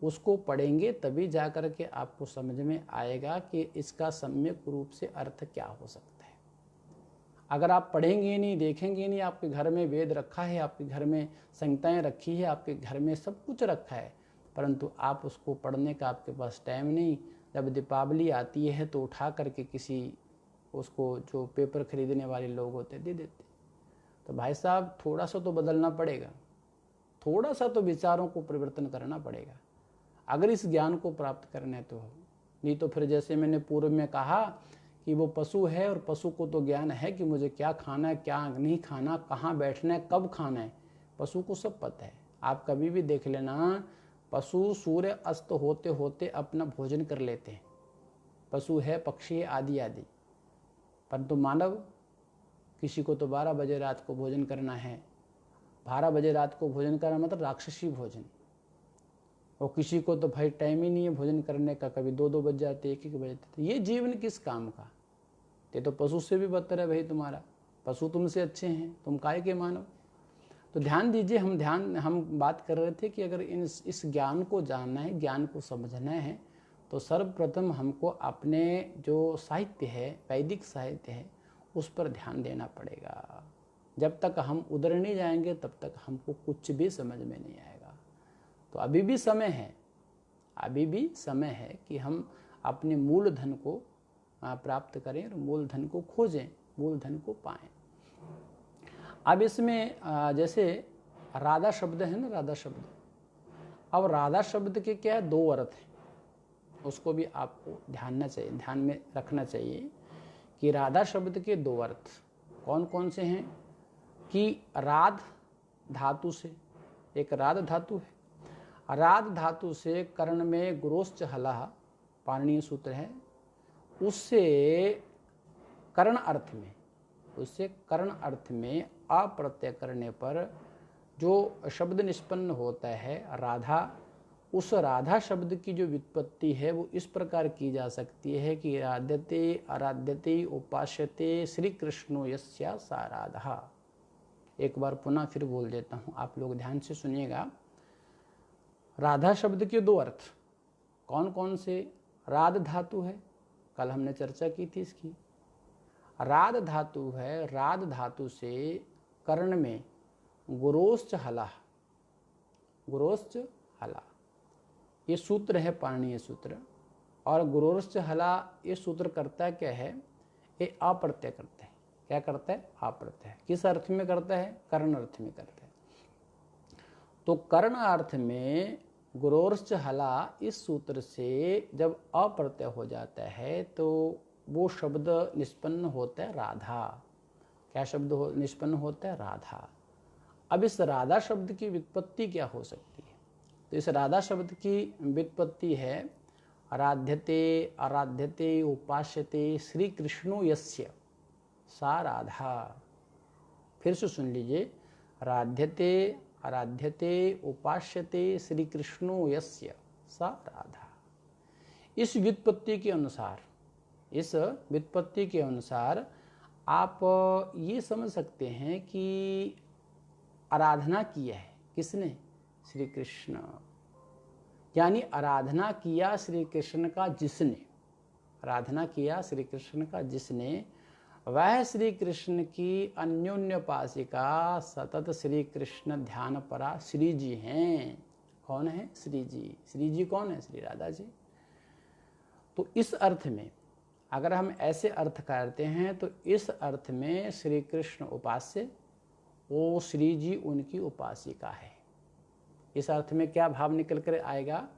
उसको पढ़ेंगे तभी जा कर के आपको समझ में आएगा कि इसका सम्यक रूप से अर्थ क्या हो सकता है। अगर आप पढ़ेंगे नहीं, देखेंगे नहीं, आपके घर में वेद रखा है, आपके घर में संहिताएं रखी है, आपके घर में सब कुछ रखा है, परंतु आप उसको पढ़ने का आपके पास टाइम नहीं। जब दीपावली आती है तो उठा करके किसी उसको, जो पेपर खरीदने वाले लोग होते, दे देते। तो भाई साहब, थोड़ा सा तो बदलना पड़ेगा, थोड़ा सा तो विचारों को परिवर्तन करना पड़ेगा अगर इस ज्ञान को प्राप्त करने तो। नहीं तो फिर जैसे मैंने पूर्व में कहा कि वो पशु है और पशु को तो ज्ञान है कि मुझे क्या खाना है, क्या नहीं खाना, कहाँ बैठना है, कब खाना है, पशु को सब पता है। आप कभी भी देख लेना, पशु सूर्य अस्त होते होते अपना भोजन कर लेते हैं, पशु है, पक्षी है, आदि आदि। परंतु मानव, किसी को तो 12 बजे रात को भोजन करना है। 12 बजे रात को भोजन करना मतलब राक्षसी भोजन। और किसी को तो भाई टाइम ही नहीं है भोजन करने का, कभी 2-2 बज जाते, 1-1 बज जाते। ये जीवन किस काम का? ये तो पशु से भी बदतर है भाई तुम्हारा। पशु तुमसे अच्छे हैं, तुम काय के मानव। तो ध्यान दीजिए, हम बात कर रहे थे कि अगर इस ज्ञान को जानना है, ज्ञान को समझना है, तो सर्वप्रथम हमको अपने जो साहित्य है, वैदिक साहित्य है, उस पर ध्यान देना पड़ेगा। जब तक हम उधर नहीं जाएंगे तब तक हमको कुछ भी समझ में नहीं आएगा। तो अभी भी समय है, अभी भी समय है कि हम अपने मूलधन को प्राप्त करें और मूलधन को खोजें, मूलधन को पाएं। अब इसमें जैसे राधा शब्द है ना, राधा शब्द, अब राधा शब्द के क्या है, 2 अर्थ हैं। उसको भी आपको ध्यान में रखना चाहिए कि राधा शब्द के 2 अर्थ कौन कौन से हैं। कि राध धातु से, एक राध धातु है, राध धातु से कर्ण में गुरोश्च हला पाणिनीय सूत्र है, उससे कर्ण अर्थ में अप्रत्यय करने पर जो शब्द निष्पन्न होता है राधा, उस राधा शब्द की जो व्युत्पत्ति है वो इस प्रकार की जा सकती है कि राध्यते आराध्यते उपास्यते श्री कृष्णो यस्या सा राधा। एक बार पुनः फिर बोल देता हूँ, आप लोग ध्यान से सुनिएगा। राधा शब्द के 2 अर्थ कौन कौन से? राध धातु है, कल हमने चर्चा की थी इसकी। राध धातु है, राध धातु से कर्ण में गुरोश्च हला, गुरोश्च हला ये सूत्र है, पाणिनीय सूत्र। और गुरोश्च हला ये सूत्र करता क्या है? ये अप्रत्यय करता है। क्या करता है? अप्रत्यय। किस अर्थ में करता है? कर्ण अर्थ में करता है। तो कर्ण अर्थ में गुरोश्च हला इस सूत्र से जब अप्रत्यय हो जाता है तो वो शब्द निष्पन्न होता है राधा। क्या शब्द निष्पन्न होता है? राधा। अब इस राधा शब्द की व्युत्पत्ति क्या हो सकती है? तो इस राधा शब्द की व्युत्पत्ति है आराध्यते आराध्यते उपास्यते श्री कृष्णो यस्य सा राधा। फिर से सुन लीजिए, राध्यते आराध्यते उपास्यते श्री कृष्णो यस्य सा राधा। इस व्युत्पत्ति के अनुसार आप ये समझ सकते हैं कि आराधना किया है किसने? श्री कृष्ण। यानी आराधना किया श्री कृष्ण का जिसने, आराधना किया श्री कृष्ण का जिसने, वह श्री कृष्ण की अन्योन्योपासिका सतत श्री कृष्ण ध्यान परा श्री जी हैं। कौन है? श्री जी। श्री जी कौन है? श्री राधा जी। तो इस अर्थ में अगर हम ऐसे अर्थ करते हैं तो इस अर्थ में श्री कृष्ण उपास्य, वो श्री जी उनकी उपासिका है। इस अर्थ में क्या भाव निकल कर आएगा?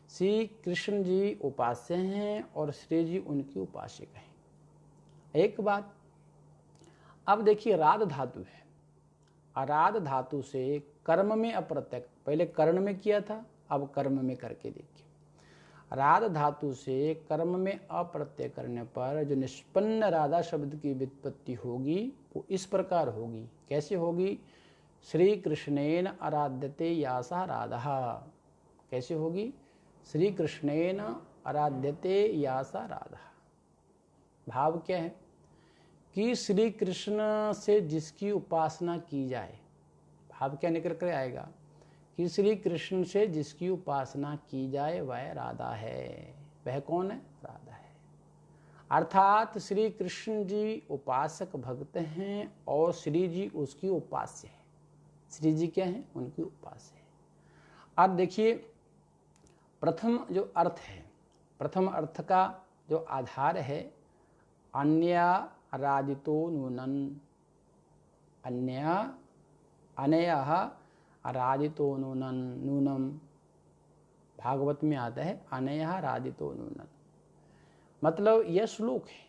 श्री कृष्ण जी उपास्य हैं और श्री जी उनकी उपासिका है। एक बात, अब देखिए राध धातु है, अराध धातु से कर्म में अप्रत्यय, पहले कर्ण में किया था, अब कर्म में करके देखिए। राध धातु से कर्म में अप्रत्यय करने पर जो निष्पन्न राधा शब्द की व्युत्पत्ति होगी वो इस प्रकार होगी। कैसे होगी? श्री कृष्णेन आराध्यते यासा राधा। कैसे होगी? श्री कृष्णेन आराध्यते यासा राधा। भाव क्या है कि श्री कृष्ण से जिसकी उपासना की जाए, भाव क्या निकल कर आएगा कि श्री कृष्ण से जिसकी उपासना की जाए वह राधा है। वह कौन है? राधा है। अर्थात श्री कृष्ण जी उपासक भक्त हैं और श्री जी उसकी उपास्य है। श्री जी क्या है? उनकी उपास्य है। अब देखिए, प्रथम जो अर्थ है, प्रथम अर्थ का जो आधार है अन्या राजितो नूनन, अन्या अनयः राजितो नूनन, नूनम भागवत में आता है अनयः राजितो नूनन। मतलब यह श्लोक है।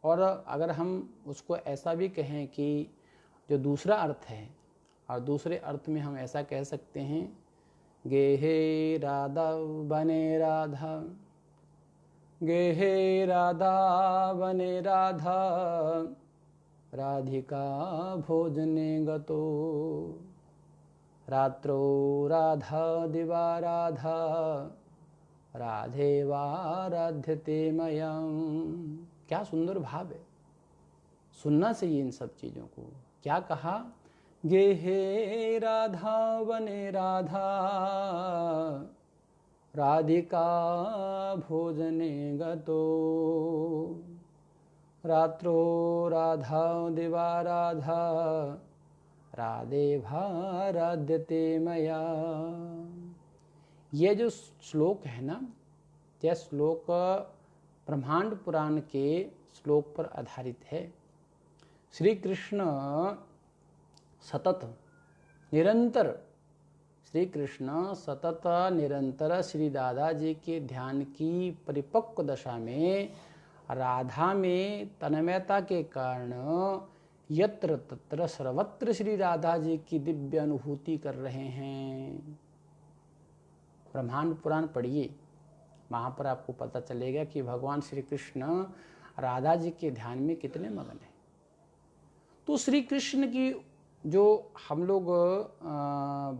और अगर हम उसको ऐसा भी कहें कि जो दूसरा अर्थ है, और दूसरे अर्थ में हम ऐसा कह सकते हैं गेहे राधा बने राधा, गेहे राधा बने राधा, राधिका भोजने गतो, रात्रो राधा दिवा राधा राधेवाराध्यते मयम। क्या सुंदर भाव है, सुनना चाहिए इन सब चीज़ों को। क्या कहा, गेहे राधा वने राधा राधिका भोजने गतो रात्रो राधा दिवा राधा राधे भाराध्यते मया। ये जो श्लोक है ना, यह श्लोक ब्रह्मांड पुराण के श्लोक पर आधारित है। श्री कृष्ण सतत निरंतर, श्री कृष्ण सतत निरंतर श्री राधा जी के ध्यान की परिपक्व दशा में राधा में तन्मयता के कारण यत्र तत्र सर्वत्र श्री राधा जी की दिव्य अनुभूति कर रहे हैं। ब्रह्मांड पुराण पढ़िए, वहाँ पर आपको पता चलेगा कि भगवान श्री कृष्ण राधा जी के ध्यान में कितने मगन हैं। तो श्री कृष्ण की जो हम लोग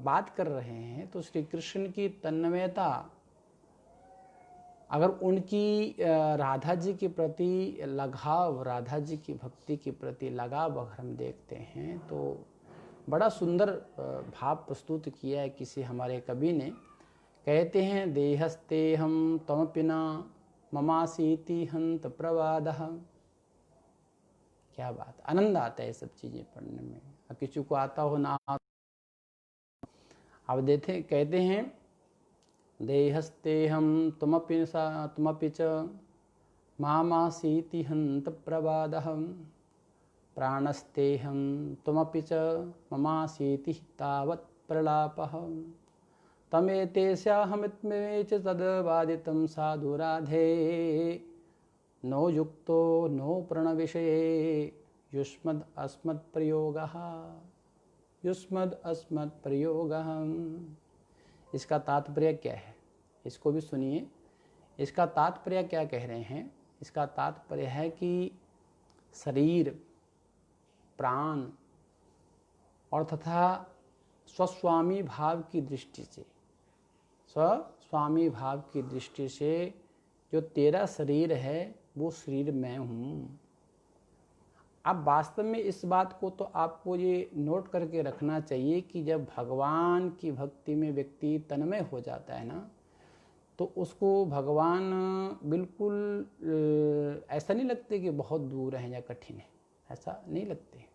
बात कर रहे हैं, तो श्री कृष्ण की तन्मयता, अगर उनकी राधा जी के प्रति लगाव, राधा जी की भक्ति के प्रति लगाव अगर हम देखते हैं तो बड़ा सुंदर भाव प्रस्तुत किया है किसी हमारे कवि ने। कहते हैं, देहस्ते हम तमपिना ममासीति हंत प्रवादः। क्या बात, आनंद आता है सब चीज़ें पढ़ने में। अब किसी को आता हो ना, अब देते कहते हैं, देहस्ते हम तुमपि च मामासीति हंत प्रवादः प्राणस्ते हम तुमपि च ममासीति तावत् प्रलापः तमेतेस्याहमित्मे च तद्वादितं साधु राधे नो युक्तो नो प्रणविषये युष्मद् अस्मत् प्रयोगः युष्मद् अस्मत् प्रयोगः। इसका तात्पर्य क्या है, इसको भी सुनिए। इसका तात्पर्य क्या कह रहे हैं, इसका तात्पर्य है कि शरीर, प्राण और तथा स्वस्वामी भाव की दृष्टि से, स्वस्वामी भाव की दृष्टि से जो तेरा शरीर है वो शरीर मैं हूँ। अब वास्तव में इस बात को तो आपको ये नोट करके रखना चाहिए कि जब भगवान की भक्ति में व्यक्ति तन्मय हो जाता है ना, तो उसको भगवान बिल्कुल ऐसा नहीं लगते कि बहुत दूर हैं या कठिन है, ऐसा नहीं लगते।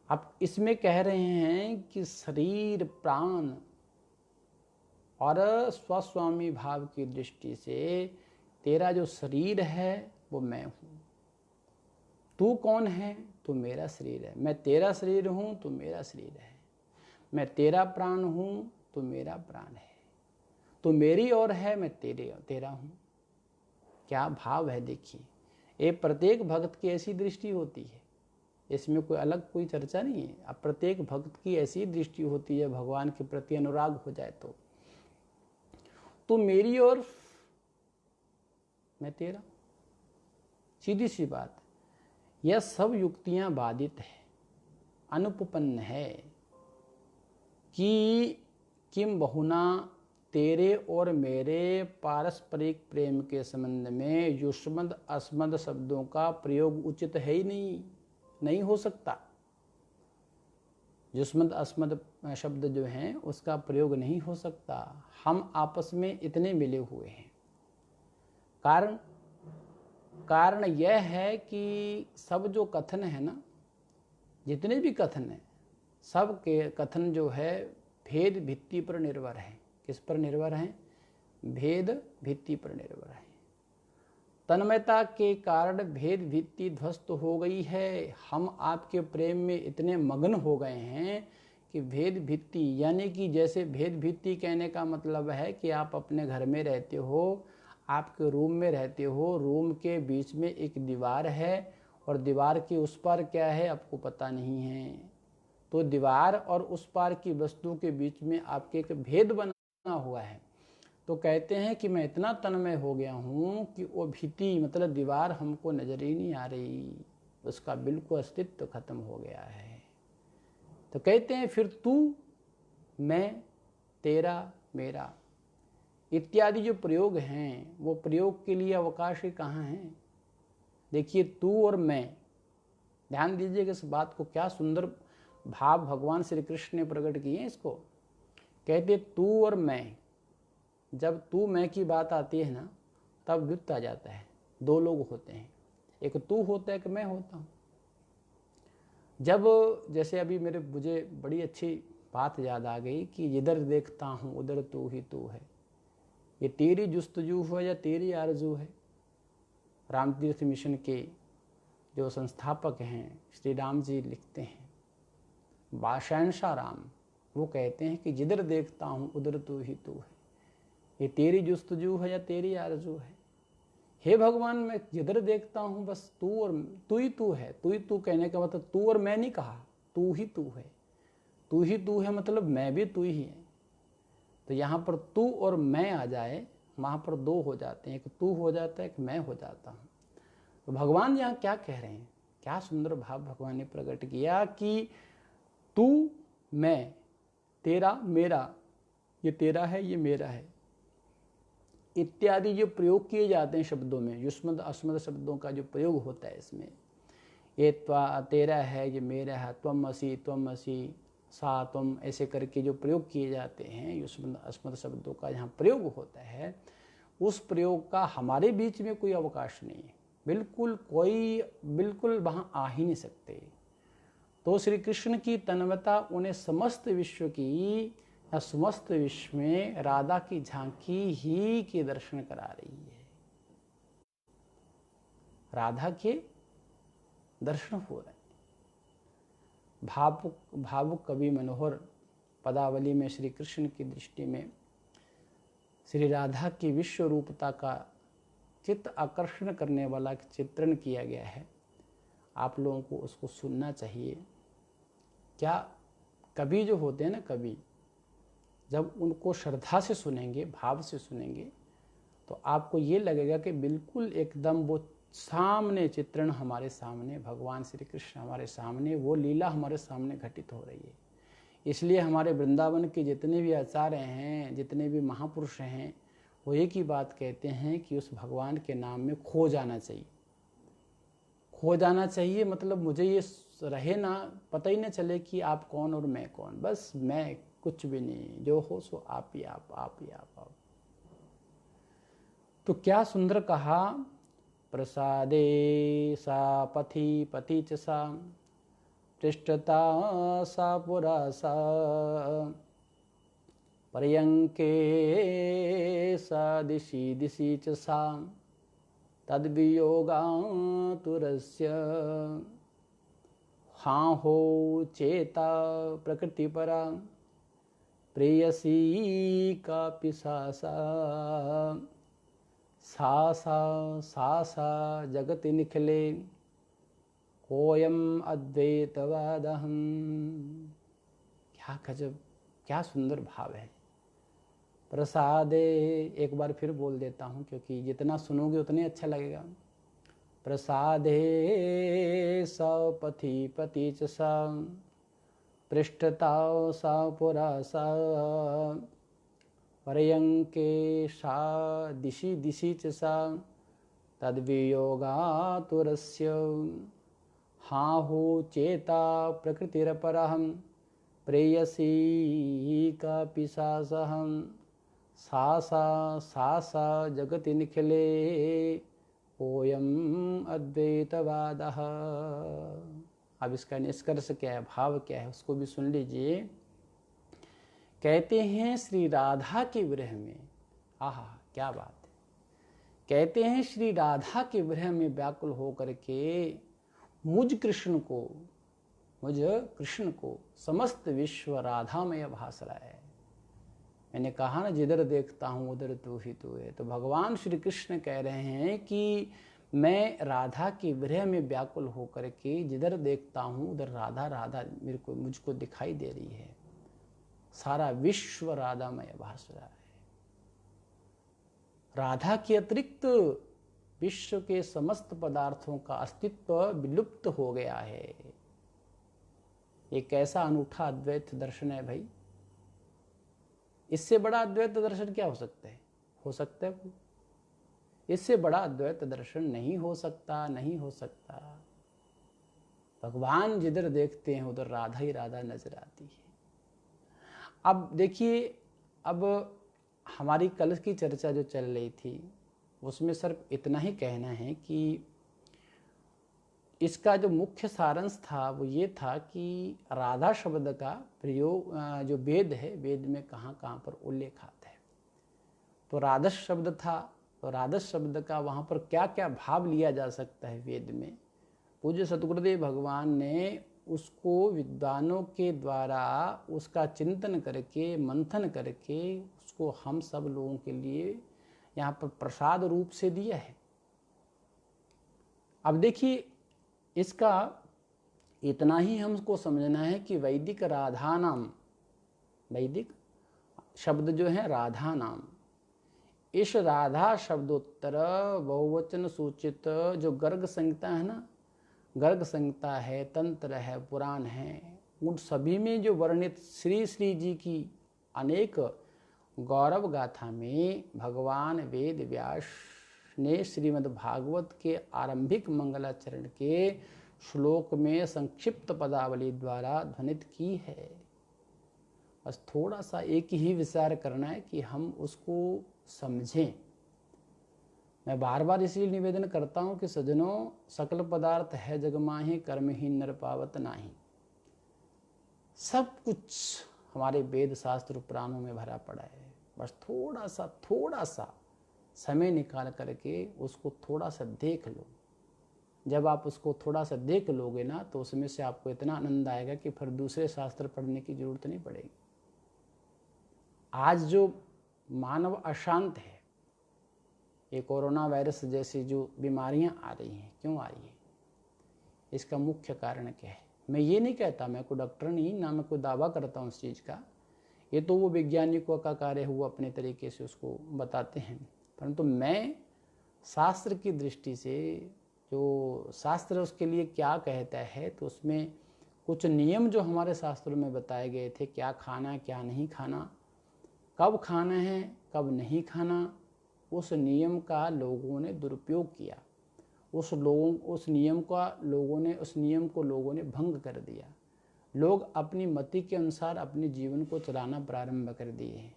अब इसमें कह रहे हैं कि शरीर, प्राण और स्वस्वामी भाव की दृष्टि से तेरा जो शरीर है वो मैं हूँ। तू कौन है? तू मेरा शरीर है। मैं तेरा शरीर हूँ, तू मेरा शरीर है। मैं तेरा प्राण हूँ, तू मेरा प्राण है। तू मेरी ओर है, मैं तेरा हूँ। क्या भाव है देखिए। ये प्रत्येक भक्त की ऐसी दृष्टि होती है, इसमें कोई अलग कोई चर्चा नहीं है। अब प्रत्येक भक्त की ऐसी दृष्टि होती है, भगवान के प्रति अनुराग हो जाए तो मेरी ओर, मैं तेरा। सीधी सी बात। यह सब युक्तियां बाधित है, अनुपपन्न है कि किम बहुना तेरे और मेरे पारस्परिक प्रेम के संबंध में युष्मद् अस्मद् शब्दों का प्रयोग उचित है ही नहीं हो सकता। युष्मद् अस्मद् शब्द जो हैं उसका प्रयोग नहीं हो सकता। हम आपस में इतने मिले हुए हैं। कारण यह है कि सब जो कथन है ना, जितने भी कथन हैं, सब के कथन जो है भेद भित्ति पर निर्भर है। किस पर निर्भर है? भेद भित्ति पर निर्भर है। तन्मयता के कारण भेद भित्ति ध्वस्त हो गई है। हम आपके प्रेम में इतने मग्न हो गए हैं कि भेद भित्ति, यानी कि जैसे भेद भित्ति कहने का मतलब है कि आप अपने घर में रहते हो, आपके रूम में रहते हो, रूम के बीच में एक दीवार है और दीवार के उस पार क्या है आपको पता नहीं है। तो दीवार और उस पार की वस्तु के बीच में आपके एक भेद बना हुआ है। तो कहते हैं कि मैं इतना तन्मय हो गया हूँ कि वो भित्ति मतलब दीवार हमको नजर ही नहीं आ रही, उसका बिल्कुल अस्तित्व खत्म हो गया है। तो कहते हैं फिर तू मैं, तेरा, मेरा इत्यादि जो प्रयोग हैं वो प्रयोग के लिए अवकाश ही कहाँ हैं। देखिए, तू और मैं, ध्यान दीजिएगा इस बात को, क्या सुंदर भाव भगवान श्री कृष्ण ने प्रकट किए हैं इसको। कहते तू और मैं, जब तू मैं की बात आती है ना तब द्वित्व आ जाता है, दो लोग होते हैं, एक तू होता है, एक मैं होता हूँ। जब जैसे अभी मुझे बड़ी अच्छी बात याद आ गई कि जिधर देखता हूँ उधर तू ही तू है, ये तेरी जुस्तजू है या तेरी आरजू है। रामतीर्थ मिशन के जो संस्थापक हैं श्री राम जी लिखते हैं, शहंशाह राम, वो कहते हैं कि जिधर देखता हूँ उधर तू ही तू है, ये तेरी जुस्तजू है या तेरी आरजू है। हे भगवान, मैं जिधर देखता हूँ बस तू और तू ही तू है। तू ही तू कहने का मतलब तू और मैं नहीं कहा, तू ही तू है। तू ही तू है मतलब मैं भी तू ही है। तो यहाँ पर तू और मैं आ जाए, वहाँ पर दो हो जाते हैं, एक तू हो जाता है, एक मैं हो जाता हूँ। तो भगवान यहाँ क्या कह रहे हैं, क्या सुंदर भाव भगवान ने प्रकट किया कि तू, मैं, तेरा, मेरा, ये तेरा है, ये मेरा है इत्यादि जो प्रयोग किए जाते हैं शब्दों में, युष्मद अस्मद शब्दों का जो प्रयोग होता है इसमें, ये तेरा है, ये मेरा है, त्वम असी, सा तुम, ऐसे करके जो प्रयोग किए जाते हैं युष्मद अस्मद शब्दों का यहाँ प्रयोग होता है, उस प्रयोग का हमारे बीच में कोई अवकाश नहीं है, बिल्कुल वहाँ आ ही नहीं सकते। तो श्री कृष्ण की तन्मयता उन्हें समस्त विश्व की, समस्त विश्व में राधा की झांकी ही के दर्शन करा रही है। राधा के दर्शन हो रहे हैं। भावुक कवि मनोहर पदावली में श्री कृष्ण की दृष्टि में श्री राधा की विश्व रूपता का चित्त आकर्षण करने वाला चित्रण किया गया है। आप लोगों को उसको सुनना चाहिए। क्या कवि जो होते हैं ना, कवि जब उनको श्रद्धा से सुनेंगे, भाव से सुनेंगे, तो आपको ये लगेगा कि बिल्कुल एकदम वो सामने चित्रण हमारे सामने, भगवान श्री कृष्ण हमारे सामने, वो लीला हमारे सामने घटित हो रही है। इसलिए हमारे वृंदावन के जितने भी आचार्य हैं, जितने भी महापुरुष हैं, वो एक ही बात कहते हैं कि उस भगवान के नाम में खो जाना चाहिए। खो जाना चाहिए मतलब मुझे ये रहे ना, पता ही ना चले कि आप कौन और मैं कौन, बस मैं कुछ भी नहीं, जो हो सो आप ही आप ही आप। तो क्या सुंदर कहा, प्रसादे सा पथि पति च सा, पृष्ठता सा पुरा सा, पर्यंके सा दिशि दिशि च सा, तद्वियोगातुरस्य हाँ हो चेता प्रकृति परा, प्रेयसी का पिशासा, सा जगति निखिले, कोयम अद्वैतवादहम। क्या गजब, क्या सुंदर भाव है। प्रसादे, एक बार फिर बोल देता हूँ क्योंकि जितना सुनोगे उतने अच्छा लगेगा। प्रसादे सा पथि पति च सा, पृष्ठता सा पुरा सा, पर्यंके सा दिशि दिशि च सा, तद्वियोगातुरस्य हाँ हो चेता प्रकृतिरपरहं, प्रेयसी का पिशासहं, सा जगति निखिले, ओयम अद्वैतवादः। अब इसका निष्कर्ष क्या है, भाव क्या है, उसको भी सुन लीजिए। कहते हैं श्री राधा के विरह में, आहा क्या बात है, कहते हैं श्री राधा के विरह में व्याकुल होकर के मुझ कृष्ण को समस्त विश्व राधामय भास रहा है। मैंने कहा ना, जिधर देखता हूँ उधर तू ही तू है। तो भगवान श्री कृष्ण कह रहे हैं कि मैं राधा के विरह में व्याकुल होकर के जिधर देखता हूँ उधर राधा राधा मुझको दिखाई दे रही है। सारा विश्व राधामय भास रहा है। राधा के अतिरिक्त विश्व के समस्त पदार्थों का अस्तित्व विलुप्त हो गया है। एक ऐसा अनूठा अद्वैत दर्शन है भाई। इससे बड़ा अद्वैत दर्शन क्या हो सकता है? हो सकता है कोई? इससे बड़ा अद्वैत दर्शन नहीं हो सकता, नहीं हो सकता। भगवान जिधर देखते हैं उधर राधा ही राधा नजर आती है। अब देखिए, अब हमारी कल की चर्चा जो चल रही थी उसमें सिर्फ इतना ही कहना है कि इसका जो मुख्य सारांश था वो ये था कि राधा शब्द का प्रयोग जो वेद है, वेद में कहाँ कहाँ पर उल्लेख आता है। तो राधस शब्द था, तो राधस शब्द का वहाँ पर क्या क्या भाव लिया जा सकता है वेद में, पूज्य सतगुरुदेव भगवान ने उसको विद्वानों के द्वारा उसका चिंतन करके, मंथन करके उसको हम सब लोगों के लिए यहाँ पर प्रसाद रूप से दिया है। अब देखिए, इसका इतना ही हमको समझना है कि वैदिक राधा नाम, वैदिक शब्द जो है राधा नाम, इस राधा शब्दोत्तर बहुवचन सूचित जो गर्ग संहिता है ना, गर्ग संहिता है, तंत्र है, पुराण है, उन सभी में जो वर्णित श्री श्री जी की अनेक गौरव गाथा में भगवान वेद व्यास ने श्रीमद् भागवत के आरंभिक मंगलाचरण के श्लोक में संक्षिप्त पदावली द्वारा ध्वनित की है। बस थोड़ा सा एक ही विचार करना है कि हम उसको समझें। मैं बार बार इसलिए निवेदन करता हूँ कि सज्जनों, सकल पदार्थ है जग माहि, कर्महीन नर पावत नाही। सब कुछ हमारे वेद शास्त्र पुराणों में भरा पड़ा है। बस थोड़ा सा समय निकाल करके उसको थोड़ा सा देख लो। जब आप उसको थोड़ा सा देख लोगे ना, तो उसमें से आपको इतना आनंद आएगा कि फिर दूसरे शास्त्र पढ़ने की जरूरत नहीं पड़ेगी। आज जो मानव अशांत है, ये कोरोना वायरस जैसी जो बीमारियां आ रही हैं, क्यों आ रही है? इसका मुख्य कारण क्या है? मैं ये नहीं कहता, मैं कोई डॉक्टर नहीं, ना मैं कोई दावा करता हूँ इस चीज़ का। ये तो वो वैज्ञानिकों का कार्य हुआ, अपने तरीके से उसको बताते हैं। परंतु मैं शास्त्र की दृष्टि से, जो शास्त्र उसके लिए क्या कहता है, तो उसमें कुछ नियम जो हमारे शास्त्रों में बताए गए थे, क्या खाना क्या नहीं खाना, कब खाना है कब नहीं खाना, उस नियम का लोगों ने दुरुपयोग किया। उस नियम को लोगों ने भंग कर दिया। लोग अपनी मति के अनुसार अपने जीवन को चलाना प्रारंभ कर दिए हैं।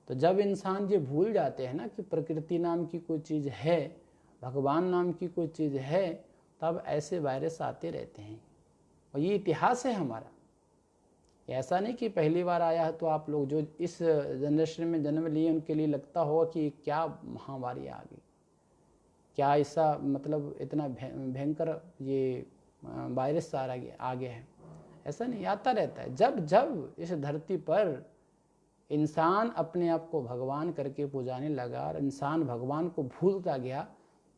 तो जब इंसान ये भूल जाते हैं ना कि प्रकृति नाम की कोई चीज़ है, भगवान नाम की कोई चीज़ है, तब ऐसे वायरस आते रहते हैं। और ये इतिहास है हमारा। ऐसा नहीं कि पहली बार आया है तो आप लोग जो इस जनरेशन में जन्म लिए उनके लिए लगता होगा कि क्या महामारी आ गई, क्या ऐसा मतलब इतना भयंकर ये वायरस आ गया है। ऐसा नहीं, आता रहता है। जब जब इस धरती पर इंसान अपने आप को भगवान करके पुजाने लगा और इंसान भगवान को भूलता गया,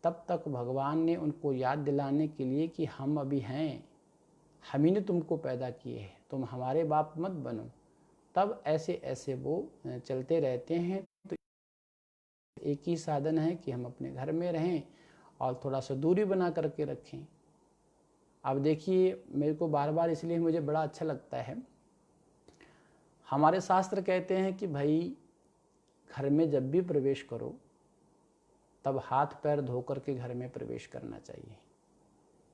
तब तक भगवान ने उनको याद दिलाने के लिए कि हम अभी हैं, हम ही ने तुमको पैदा किए हैं, तुम हमारे बाप मत बनो। तब ऐसे ऐसे वो चलते रहते हैं। तो एक ही साधन है कि हम अपने घर में रहें और थोड़ा सा दूरी बना करके रखें। अब देखिए, मेरे को बार बार इसलिए मुझे बड़ा अच्छा लगता है, हमारे शास्त्र कहते हैं कि भाई घर में जब भी प्रवेश करो तब हाथ पैर धो करके घर में प्रवेश करना चाहिए,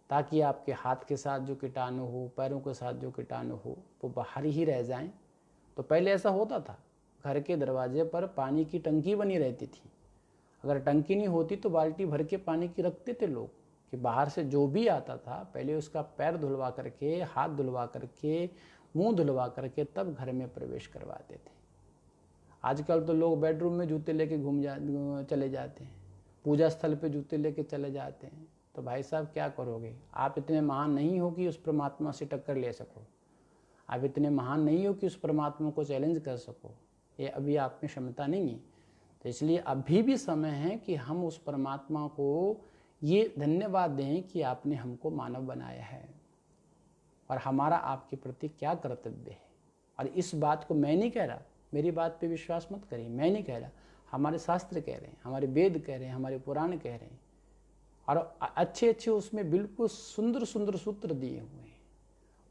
ताकि आपके हाथ के साथ जो कीटाणु हो, पैरों के साथ जो कीटाणु हो, वो बाहर ही रह जाएं। तो पहले ऐसा होता था, घर के दरवाजे पर पानी की टंकी बनी रहती थी। अगर टंकी नहीं होती तो बाल्टी भर के पानी की रखते थे लोग, कि बाहर से जो भी आता था पहले उसका पैर धुलवा करके, हाथ धुलवा करके, मुंह धुलवा करके तब घर में प्रवेश करवाते थे। आजकल तो लोग बेडरूम में जूते लेके चले जाते हैं, पूजा स्थल पे जूते लेके चले जाते हैं। तो भाई साहब क्या करोगे? आप इतने महान नहीं हो कि उस परमात्मा से टक्कर ले सको, आप इतने महान नहीं हो कि उस परमात्मा को चैलेंज कर सको, ये अभी आप में क्षमता नहीं है। तो इसलिए अभी भी समय है कि हम उस परमात्मा को ये धन्यवाद दें कि आपने हमको मानव बनाया है और हमारा आपके प्रति क्या कर्तव्य है। और इस बात को मैं नहीं कह रहा, मेरी बात पे विश्वास मत करिए, मैं नहीं कह रहा, हमारे शास्त्र कह रहे हैं, हमारे वेद कह रहे हैं, हमारे पुराण कह रहे हैं। और अच्छे अच्छे उसमें बिल्कुल सुंदर सुंदर सूत्र दिए हुए हैं,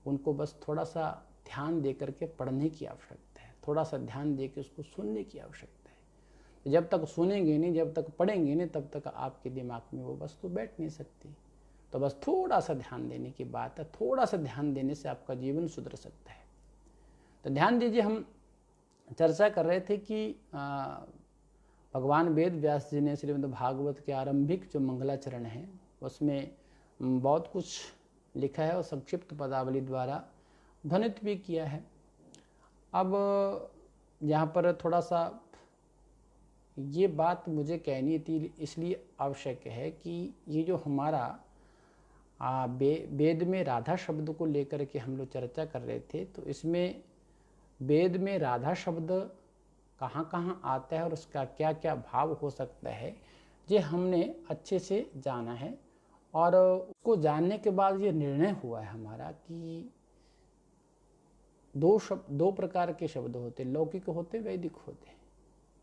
उनको बस थोड़ा सा ध्यान दे करके पढ़ने की आवश्यकता है, थोड़ा सा ध्यान दे के उसको सुनने की आवश्यकता है। जब तक सुनेंगे नहीं, जब तक पढ़ेंगे नहीं, तब तक आपके दिमाग में वो वस्तु बैठ नहीं सकती। तो बस थोड़ा सा ध्यान देने की बात है, थोड़ा सा ध्यान देने से आपका जीवन सुधर सकता है। तो ध्यान दीजिए, हम चर्चा कर रहे थे कि भगवान वेद व्यास जी ने श्रीमद् भागवत के आरंभिक जो मंगलाचरण है उसमें बहुत कुछ लिखा है और संक्षिप्त पदावली द्वारा ध्वनित भी किया है। अब यहाँ पर थोड़ा सा ये बात मुझे कहनी थी, इसलिए आवश्यक है कि ये जो हमारा वेद में राधा शब्द को लेकर के हम लोग चर्चा कर रहे थे, तो इसमें वेद में राधा शब्द कहाँ कहाँ आता है और उसका क्या क्या भाव हो सकता है, ये हमने अच्छे से जाना है। और उसको जानने के बाद ये निर्णय हुआ है हमारा कि दो प्रकार के शब्द होते, लौकिक होते, वैदिक होते।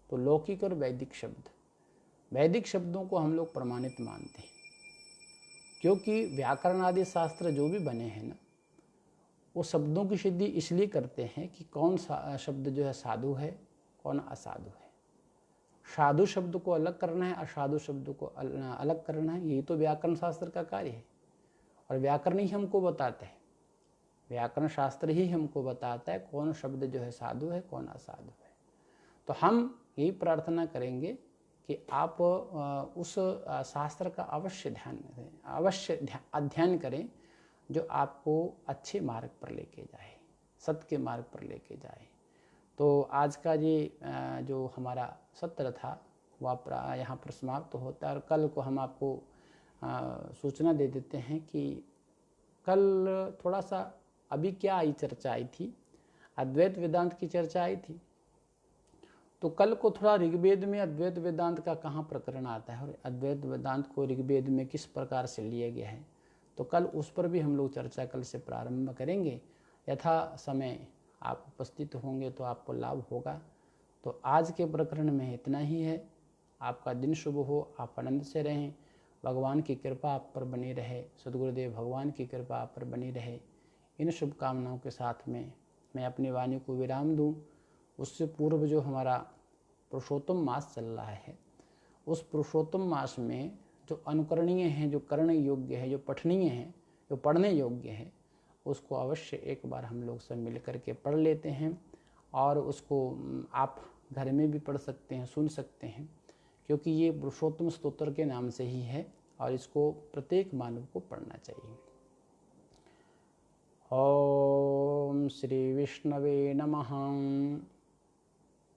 तो लौकिक और वैदिक शब्द, वैदिक शब्दों को हम लोग प्रमाणित मानते हैं, क्योंकि व्याकरण आदि शास्त्र जो भी बने हैं ना, वो शब्दों की सिद्धि इसलिए करते हैं कि कौन सा शब्द जो है साधु है, कौन असाधु है। साधु शब्द को अलग करना है, असाधु शब्द को अलग करना है, यही तो व्याकरण शास्त्र का कार्य है। और व्याकरण ही हमको बताता है, व्याकरण शास्त्र ही हमको बताता है कौन शब्द जो है साधु है, कौन असाधु है। तो हम यही प्रार्थना करेंगे कि आप उस शास्त्र का अवश्य ध्यान दें, अवश्य अध्ययन करें जो आपको अच्छे मार्ग पर लेके जाए, सत्य के मार्ग पर लेके जाए। तो आज का ये जो हमारा सत्र था वह यहाँ पर समाप्त होता है। और कल को हम आपको सूचना दे देते हैं कि कल थोड़ा सा अभी क्या आई चर्चा आई थी, अद्वैत वेदांत की चर्चा आई थी। तो कल को थोड़ा ऋग्वेद में अद्वैत वेदांत का कहाँ प्रकरण आता है और अद्वैत वेदांत को ऋग्वेद में किस प्रकार से लिया गया है, तो कल उस पर भी हम लोग चर्चा कल से प्रारंभ करेंगे। यथा समय आप उपस्थित होंगे तो आपको लाभ होगा। तो आज के प्रकरण में इतना ही है। आपका दिन शुभ हो, आप आनंद से रहें, भगवान की कृपा आप पर बनी रहे, सद्गुरुदेव भगवान की कृपा आप पर बनी रहे। इन शुभकामनाओं के साथ में मैं अपनी वाणी को विराम दूं। उससे पूर्व जो हमारा पुरुषोत्तम मास चल रहा है, उस पुरुषोत्तम मास में जो अनुकरणीय हैं, जो करने योग्य है, जो पठनीय हैं, जो पढ़ने योग्य है, उसको अवश्य एक बार हम लोग सब मिल करके पढ़ लेते हैं। और उसको आप घर में भी पढ़ सकते हैं, सुन सकते हैं, क्योंकि ये पुरुषोत्तम स्तोत्र के नाम से ही है और इसको प्रत्येक मानव को पढ़ना चाहिए। ओम श्री विष्णवे नमः।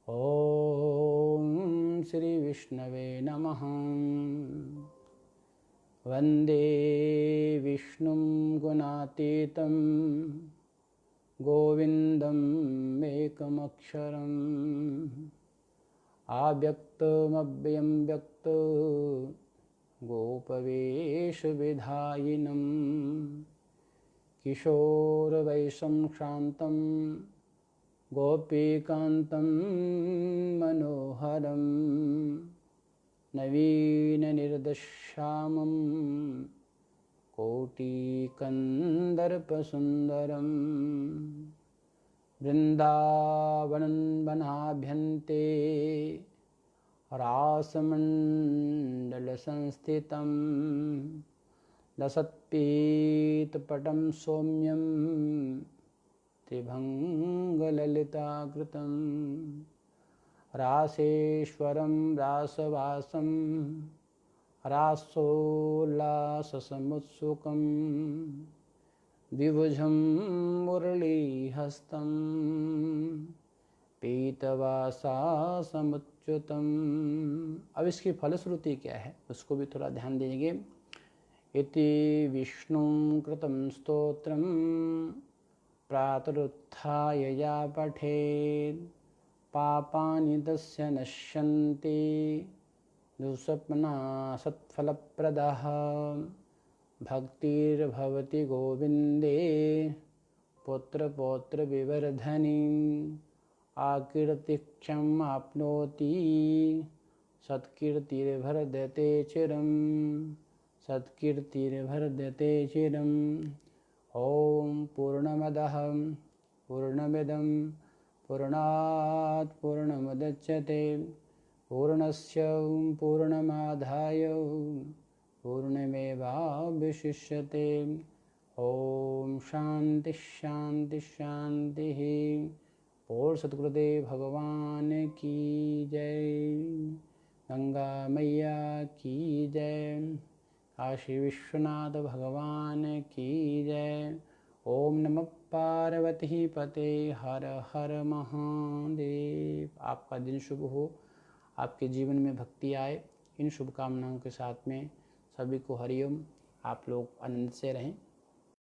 ओम श्री विष्णवे नमः। वंदे विष्णुं गुणातीतं गोविन्दम् एकमक्षरम् अव्यक्तमव्ययं व्यक्त गोपवेशविधायिनं किशोरवैशं शान्तं गोपीकान्तं मनोहरं नवीननिर्दश्यामं कोटिकन्दर्पसुन्दरं वृन्दावनं वनाभ्यन्ते रासमण्डलसंस्थितं लसत्पीतपटं सौम्यं त्रिभङ्गललिताकृतं रासेश्वरं रासवासं रासोल्लाससमुत्सुकं द्विभुजं मुरलीहस्तं पीतवासासमुच्युतम्। अब इसकी फलश्रुति क्या है उसको भी थोड़ा ध्यान देंगे। इति विष्णुं कृतं स्तोत्रं प्रातरुत्थाय या पठेत् पापानि तस्य नश्यन्ति दुःस्वप्ना सत्फलप्रदः भक्तिर्भवति गोविन्दे पुत्रपौत्रविवर्धनी आकीर्तिक्षम् आप्नोति सत्कीर्तिर्वर्धते चिरं सत्कीर्तिर्वर्धते चिरम्। ओम पूर्णमदः पूर्णमिदं पूर्णात् पूर्णमुदच्यते पूर्णस्य पूर्णमादाय पूर्णमेवावशिष्यते। ओम शांति शांति शांति। बोल सतगुरुदेव भगवान की जय। गंगा मैया की जय। काशी विश्वनाथ भगवान की जय। ओम नमः पार्वती पते हर हर महादेव। आपका दिन शुभ हो, आपके जीवन में भक्ति आए, इन शुभकामनाओं के साथ में सभी को हरिओम। आप लोग आनंद से रहें।